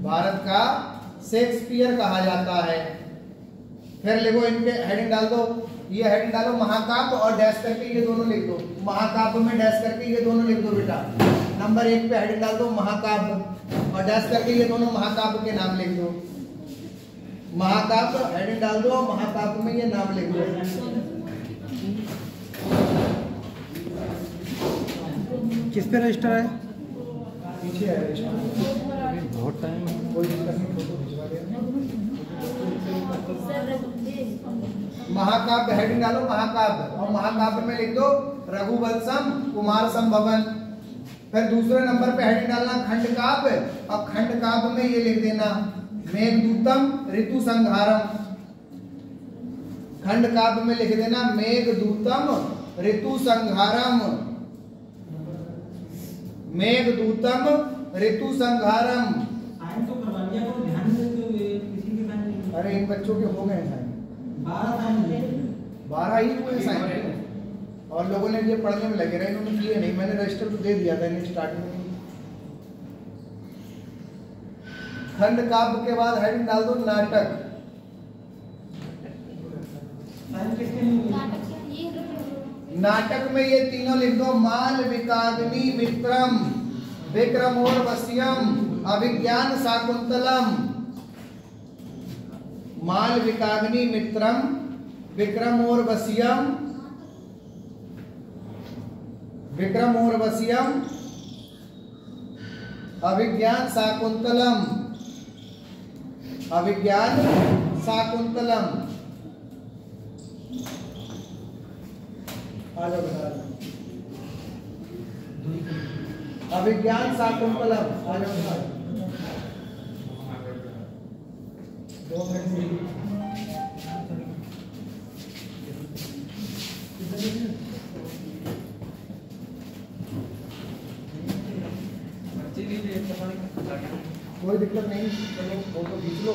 भारत का शेक्सपियर कहा जाता है। फिर लिखो, इनके हेडिंग डाल दो, ये हेडिंग डालो महाकाव्य और डैश करके ये दोनों लिख दो। महाकाव्य में डैश करके ये दोनों लिख दो बेटा। नंबर 1 पे हेडिंग डाल दो महाकाव्य और डैश करके ये दोनों महाकाव्य के नाम लिख दो। महाकाव्य हेडिंग डाल दो और महाकाव्य में ये नाम लिख दो। किस पे रजिस्टर है? पीछे है रजिस्टर। बहुत टाइम कोई दिक्कत नहीं, फोटो खिंचवा देना। महाकाव्य हेडिंग डालो महाकाव्य और महाकाव्य में लिख दो रघुवंशम कुमार संभवन। फिर दूसरे नंबर पे हेडिंग डालना खंड काव्य और खंड काव्य में ये लिख देना मेघदूतम ऋतु संहारम। खंड काव्य में लिख देना मेघदूतम ऋतु संहारम। मेघदूतम ऋतु संहारम। साइन तो करवा दिया, तो ध्यान से किसी के साइन। अरे इन बच्चों के हो गए साइन, 12 ही हुए साइन और लोगों ने ये पढ़ने में लगे रहे, इन्होंने किए नहीं। मैंने रजिस्टर तो दे दिया था इन्हें स्टार्टिंग में। खंड काव्य के बाद हेडिंग डाल दो नाटक। नाटक में ये तीनों लिख दो मालविकाग्नि मित्रम विक्रमोर्वश्यम अभिज्ञान शाकुंतलम। मालविकाग्नि मित्रम विक्रमोर्वश्यम अभिज्ञान शाकुंतलम। अभिज्ञान शाकुंतलम। अभिज्ञान शाकुंतलम। 2 मिनट। कोई दिक्कत नहीं, चलो फोटो खींच लो।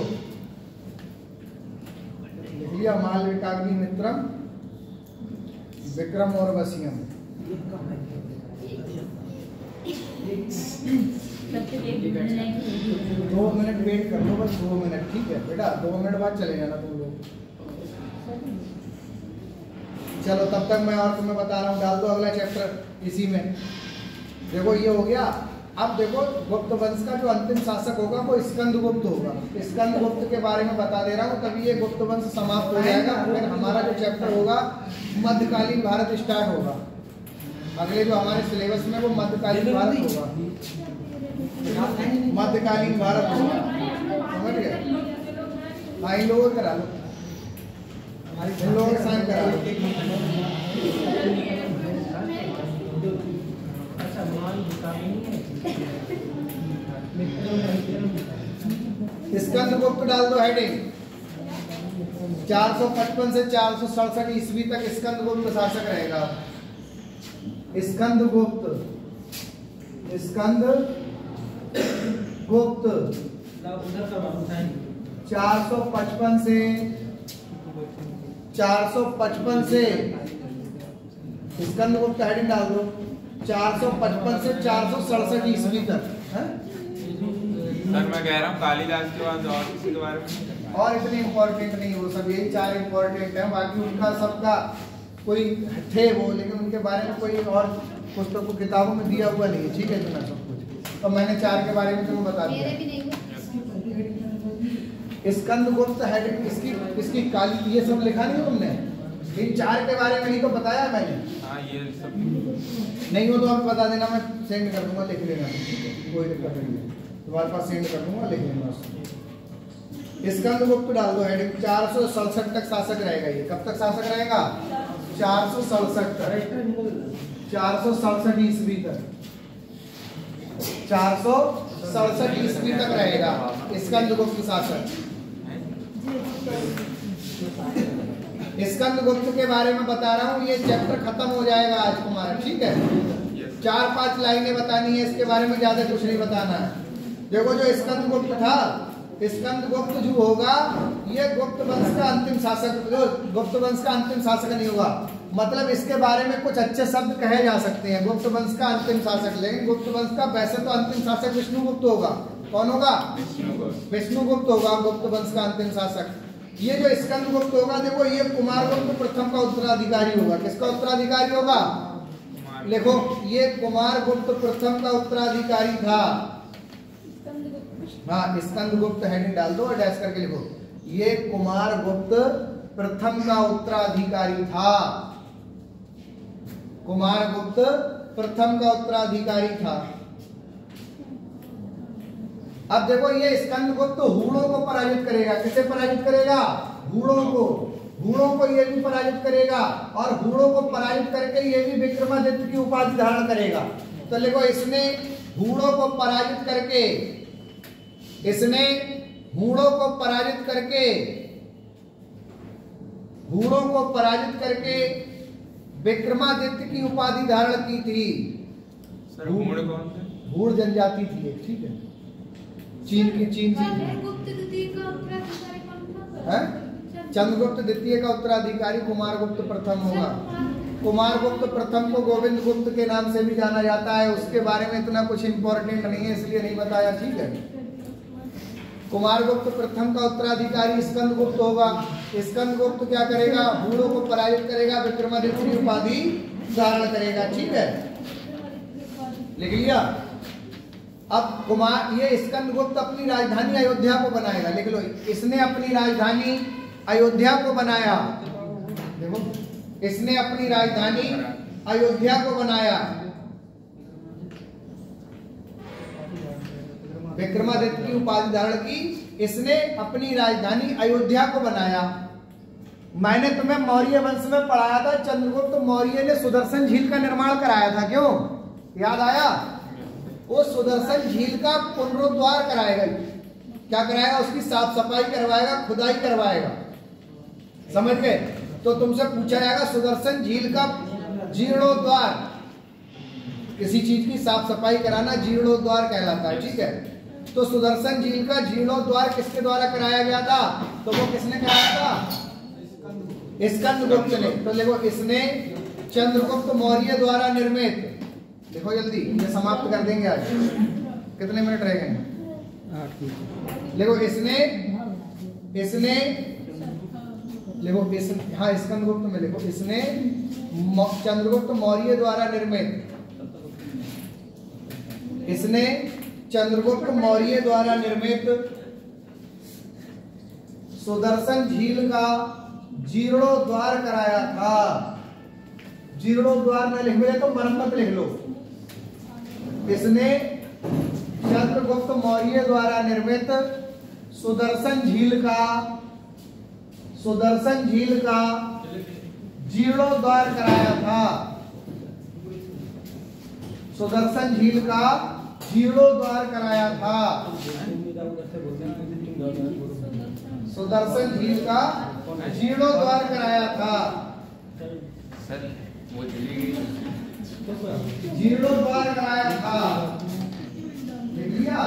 लिख लिया मालविकाग्नि मित्रम विक्रम और वसीयम। 2 मिनट वेट कर लो, बस 2 मिनट, ठीक है बेटा। 2 मिनट बाद चले जाना तुम लोग। चलो तब तक मैं और तुम्हें बता रहा हूँ, डाल दो अगला चैप्टर इसी में। देखो ये हो गया। अब देखो गुप्त वंश का जो अंतिम शासक होगा वो स्कंदगुप्त होगा। स्कंदगुप्त के बारे में बता दे रहा हूँ, तभी ये गुप्त वंश समाप्त हो जाएगा। फिर हमारा जो चैप्टर होगा मध्यकालीन भारत स्टार्ट होगा। अगले जो हमारे सिलेबस में वो मध्यकालीन भारत होगा। मध्यकालीन भारत होगा, समझ गए? हाँ इन लोगों को करा लो, इन लोगों को साइन करा लो। स्कंदगुप्त डाल दो हेडिंग। 455 से 467 ईस्वी तक स्कंदगुप्त शासक रहेगा। स्कंदगुप्त 455 से स्कंदगुप्त हेडिंग डाल दो 455 से 467 ईस्वी तक। सर मैं कह रहा हूँ कालिदास के बाद और किसी के बारे में और इतने इम्पोर्टेंट नहीं, वो सब यही 4 इम्पोर्टेंट हैं। बाकी उनका सबका कोई थे वो, लेकिन उनके बारे में कोई और पुस्तकों किताबों में दिया हुआ नहीं है, ठीक है इतना सब कुछ। तो मैंने 4 के बारे में तुम्हें बता दिया। स्कंदगुप्त हेडिंग इसकी काली, ये सब लिखा नहीं तुमने? इन 4 के बारे में ही तो बताया मैंने। हाँ ये सब नहीं हो तो आप बता देना, मैं सेंड कर दूंगा, लिख लेना, कोई दिक्कत नहीं है। तुम्हारे पास सेंड कर दूंगा, लिख लेना। स्कंदगुप्त डाल दो हेडिंग। 467 तक शासक रहेगा। ये कब तक शासक रहेगा? 467 तक, 467 ईस्वी तक, 467 ईस्वी तक रहेगा स्कंदगुप्त शासक। स्कंदगुप्त के बारे में बता रहा हूँ, ये चैप्टर खत्म हो जाएगा आज तुम्हारा, ठीक है? 4-5 लाइनें बतानी है, इसके बारे में ज्यादा कुछ नहीं बताना है। देखो जो स्कंदगुप्त था, स्कंदगुप्त जो होगा ये गुप्त वंश का अंतिम शासक, जो गुप्त वंश का अंतिम शासक नहीं होगा, मतलब इसके बारे में कुछ अच्छे शब्द कहे जा सकते हैं, गुप्त वंश का अंतिम शासक। लेकिन गुप्त वंश का वैसे तो अंतिम शासक विष्णुगुप्त होगा। कौन होगा? विष्णुगुप्त होगा गुप्त वंश का अंतिम शासक। ये जो स्कंदगुप्त होगा, देखो ये कुमारगुप्त प्रथम का उत्तराधिकारी होगा। किसका उत्तराधिकारी होगा? देखो ये कुमारगुप्त प्रथम का उत्तराधिकारी था। हाँ, स्कंदगुप्त हेडिंग डाल दो और डैश करके लिखो, ये कुमारगुप्त प्रथम का उत्तराधिकारी था। कुमारगुप्त प्रथम का उत्तराधिकारी था। अब देखो ये स्कंदगुप्त हूणों को पराजित करेगा। किसे पराजित करेगा? हूणों को। हूणों को ये भी पराजित करेगा और हूणों को पराजित करके ये भी विक्रमादित्य की उपाधि धारण करेगा। तो देखो इसने हूणों को पराजित करके, इसने हूणों को पराजित करके, हूणों को पराजित करके विक्रमादित्य की उपाधि धारण की थी। सर हूण कौन थे? हूण जनजाति थी एक, ठीक है, चीन की, चीन से। चंद्रगुप्त द्वितीय का उत्तराधिकारी कुमारगुप्त प्रथम होगा। कुमारगुप्त प्रथम को गोविंद गुप्त के नाम से भी जाना जाता है। उसके बारे में इतना कुछ इंपॉर्टेंट नहीं है, इसलिए नहीं बताया, ठीक है। कुमारगुप्त प्रथम का उत्तराधिकारी स्कंदगुप्त होगा। स्कंदगुप्त क्या करेगा? हूणों को पराजित करेगा, विक्रमादित्य की उपाधि धारण करेगा, ठीक है, लिख लिया। अब ये स्कंदगुप्त अपनी राजधानी अयोध्या को बनाएगा, लिख लो, इसने अपनी राजधानी अयोध्या को बनाया। देखो इसने अपनी राजधानी अयोध्या को बनाया। विक्रमादित्य की उपाधि धारण की, इसने अपनी राजधानी अयोध्या को बनाया। मैंने तुम्हें मौर्य वंश में पढ़ाया था, चंद्रगुप्त मौर्य ने सुदर्शन झील का निर्माण कराया था, क्यों? याद आया? वो सुदर्शन झील का पुनरुद्धार कराएगा। क्या कराएगा? उसकी साफ सफाई करवाएगा, खुदाई करवाएगा, समझ गए? तो तुमसे पूछा जाएगा सुदर्शन झील का जीर्णोद्धार, किसी चीज की साफ सफाई कराना जीर्णोद्धार कहलाता है, ठीक है। तो सुदर्शन झील का जीर्णोद्धार किसके द्वारा कराया गया था? तो वो किसने कराया था? स्कंदगुप्त ने। तो देखो इसने चंद्रगुप्त मौर्य द्वारा निर्मित, देखो जल्दी ये समाप्त कर देंगे आज, कितने मिनट रह गए? 8 मिनट। देखो इसने देखो इस, हाँ स्कंदगुप्त में देखो, इसने चंद्रगुप्त मौर्य द्वारा निर्मित, इसने चंद्रगुप्त मौर्य द्वारा निर्मित सुदर्शन झील का जीर्णोद्धार कराया था। जीर्णोद्धार न लिख तो मरम्मत लिख लो। इसने चंद्रगुप्त मौर्य द्वारा निर्मित सुदर्शन झील का जीर्णोद्धार कराया था। सुदर्शन झील का जीर्णोद्धार कराया था। सुदर्शन झील का जीर्णोद्धार कराया था। सर वो जीर्णोद्धार कराया था, देख लिया?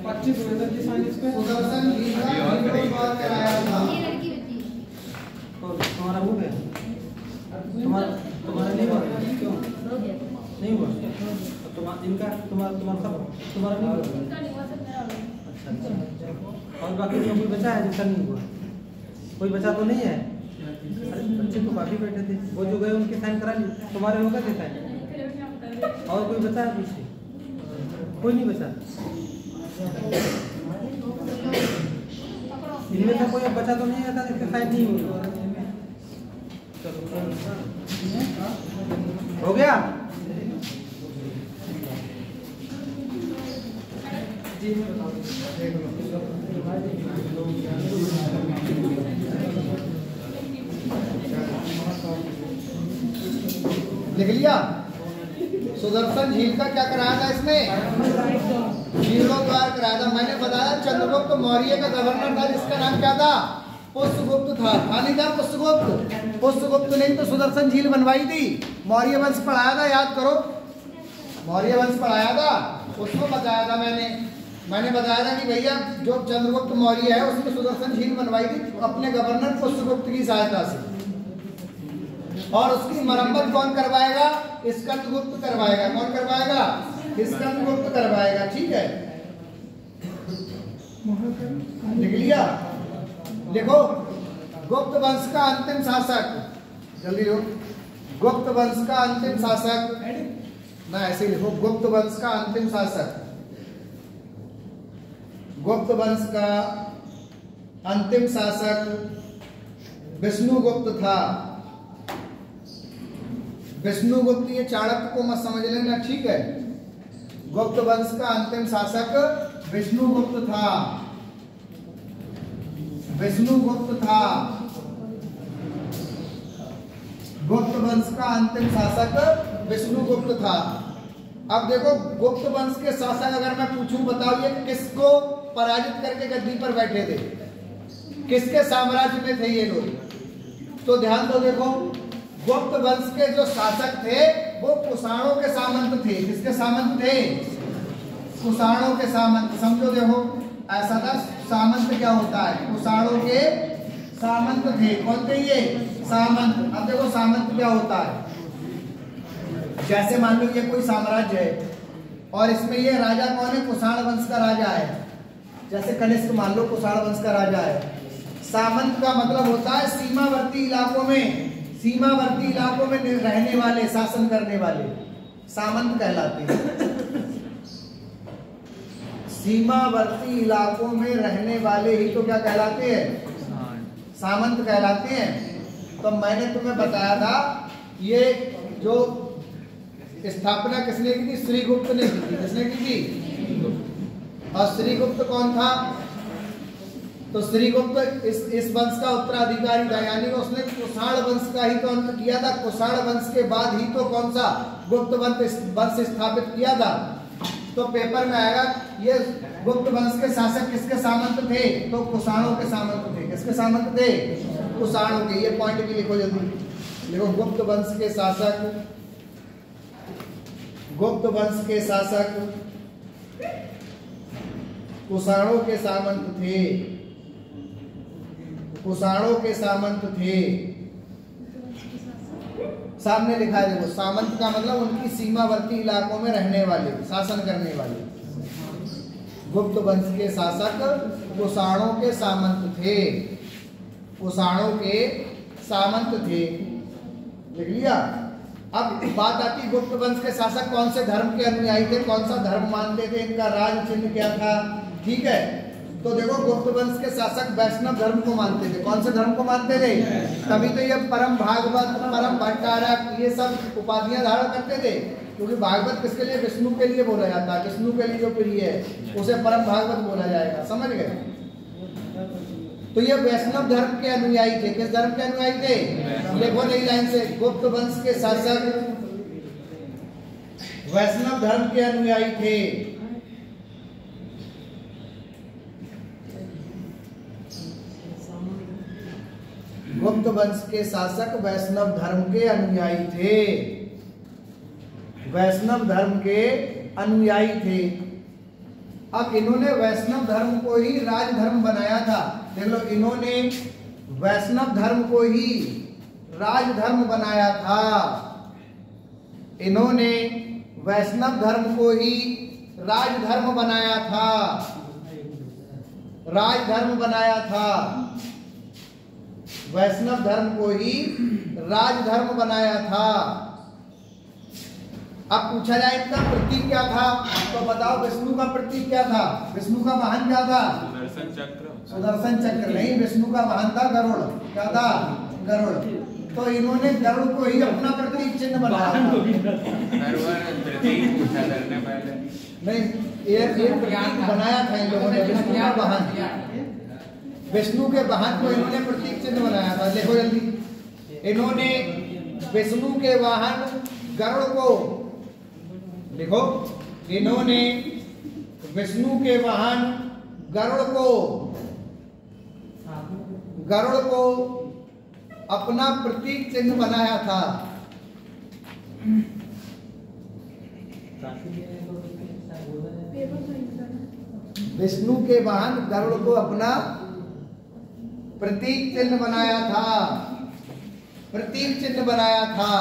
25 सुदर्शन झील का जीर्णोद्धार कराया था। तुम्हारा हो गया? तुम्हारा नहीं हुआ? क्यों नहीं हुआ? तुम्हारा नहीं हुआ? अच्छा। और बाकी कोई बचा है जिसका नहीं हुआ? कोई बचा तो नहीं है? अरे बच्चे तो काफी बैठे थे, वो जो गए उनके साइन करा लिए, तुम्हारे हो गए थे साइन? और कोई बचा है पीछे? कोई नहीं बचा? इनमें से कोई बचा तो नहीं रहता जिसके साइन नहीं हुआ? हो गया? लिख लिया? सुदर्शन झील का क्या कराया था इसने? जीर्णोद्धार कराया था। मैंने बताया चंद्रगुप्त मौर्य का गवर्नर था जिसका नाम क्या था? पुष्यगुप्त था नहीं था पुष्यगुप्त ने तो सुदर्शन झील बनवाई थी। मौर्य वंश पढ़ाया था, याद करो, मौर्य वंश पढ़ाया था, उसमें बताया था मैंने बताया था कि भैया जो चंद्रगुप्त मौर्य है उसने सुदर्शन झील बनवाई थी अपने गवर्नर पुष्यगुप्त की सहायता से। और उसकी मरम्मत कौन करवाएगा? स्कंदगुप्त करवाएगा। कौन करवाएगा? स्कंदगुप्त करवाएगा। ठीक है, लिख लिया? देखो, गुप्त वंश का अंतिम शासक, जल्दी हो, गुप्त वंश का अंतिम शासक ना, ऐसे ही लिखो, गुप्त वंश का अंतिम शासक, गुप्त वंश का अंतिम शासक विष्णुगुप्त था। विष्णुगुप्त, ये चाणक्य को मत समझ लेना, ठीक है? गुप्त वंश का अंतिम शासक विष्णुगुप्त था, विष्णुगुप्त था। गुप्त वंश का अंतिम शासक विष्णुगुप्त था। अब देखो, गुप्त वंश के शासक अगर मैं पूछूं, बताओ ये किसको पराजित करके गद्दी पर बैठे थे? किसके साम्राज्य में थे ये लोग? तो ध्यान दो, देखो, गुप्त वंश के जो शासक थे वो कुषाणों के सामंत थे। किसके सामंत थे? कुषाणों के सामंत। समझो, देखो ऐसा था, सामंत क्या होता है? कुषाणों के सामंत थे। कौन थे ये? सामंत। अब देखो सामंत क्या होता है? जैसे मान लो ये कोई साम्राज्य है और इसमें ये राजा कौन है? कुषाण वंश का राजा है। जैसे कनिष्क मान लो कुषाण वंश का राजा है। सामंत का मतलब होता है सीमावर्ती इलाकों में, सीमावर्ती इलाकों में रहने वाले, शासन करने वाले सामंत कहलाते हैं। सीमावर्ती इलाकों में रहने वाले ही तो क्या कहलाते हैं? सामंत कहलाते हैं। तो मैंने तुम्हें बताया था ये जो स्थापना किसने की थी? श्रीगुप्त ने की थी। किसने की थी? और श्रीगुप्त कौन था? तो श्रीगुप्त इस वंश का उत्तराधिकारी था, यानी उसने कुषाण वंश का ही तो अंत किया था। कुषाण वंश के बाद ही तो कौन सा गुप्त वंश स्थापित किया था। तो पेपर में आएगा ये गुप्त वंश के शासक किसके सामंत थे? तो कुषाणों के सामंत थे। किसके सामंत थे? कुषाणों के। ये पॉइंट भी लिखो जल्दी। देखो, गुप्त वंश के शासक, गुप्त वंश के शासक कुषाणों के सामंत थे। कुषाणों के सामंत थे। सामने लिखा है, देखो, सामंत का मतलब उनकी सीमावर्ती इलाकों में रहने वाले, शासन करने वाले। गुप्त वंश के शासक कुषाणों के सामंत थे। कुषाणों के सामंत थे। लिख लिया? अब बात आती, गुप्त वंश के शासक कौन से धर्म के अनुयायी थे? कौन सा धर्म मानते थे? इनका राज चिन्ह क्या था? ठीक है, तो देखो, गुप्त वंश के शासक वैष्णव धर्म को मानते थे। कौन से धर्म को मानते थे? तभी तो ये परम भागवत, परम भट्टारक, ये सब उपाधियां धारण करते थे। क्योंकि भागवत किसके लिए? विष्णु के लिए बोला जाता है। विष्णु के लिए जो प्रिय है उसे परम भागवत बोला जाएगा। समझ गए? तो ये वैष्णव धर्म के अनुयायी थे। किस धर्म के अनुयायी थे? देखो नई लाइन से, गुप्त वंश के शासक वैष्णव धर्म के अनुयायी थे। गुप्त वंश के शासक वैष्णव धर्म के अनुयायी थे। वैष्णव धर्म के अनुयायी थे। अब इन्होंने वैष्णव धर्म को ही राजधर्म बनाया था। देख लो, इन्होंने वैष्णव धर्म को ही राजधर्म बनाया था। इन्होंने वैष्णव धर्म को ही राजधर्म बनाया था। राजधर्म बनाया था। वैष्णव धर्म को ही राजधर्म बनाया था। अब पूछा जाए इनका प्रतीक क्या था? तो बताओ, विष्णु का प्रतीक क्या था? विष्णु का वाहन क्या था? सुदर्शन चक्र। सुदर्शन चक्र नहीं, विष्णु का वाहन था गरुड़। क्या था? गरुड़। तो इन्होंने गरुड़ को ही अपना प्रतीक चिन्ह बनाया था। प्रतीक पूछा करने पहले नहीं, ये प्रतीक बनाया था इन लोगों ने, विष्णु का वाहन। विष्णु के वाहन को इन्होंने प्रतीक चिन्ह बनाया था। देखो जल्दी, इन्होंने विष्णु के वाहन गरुड़ को, देखो, इन्होंने विष्णु के वाहन गरुड़ गरुड़ को अपना प्रतीक चिन्ह बनाया था। विष्णु के वाहन गरुड़ को अपना प्रतीक चिन्ह बनाया था, प्रतीक चिन्ह बनाया था।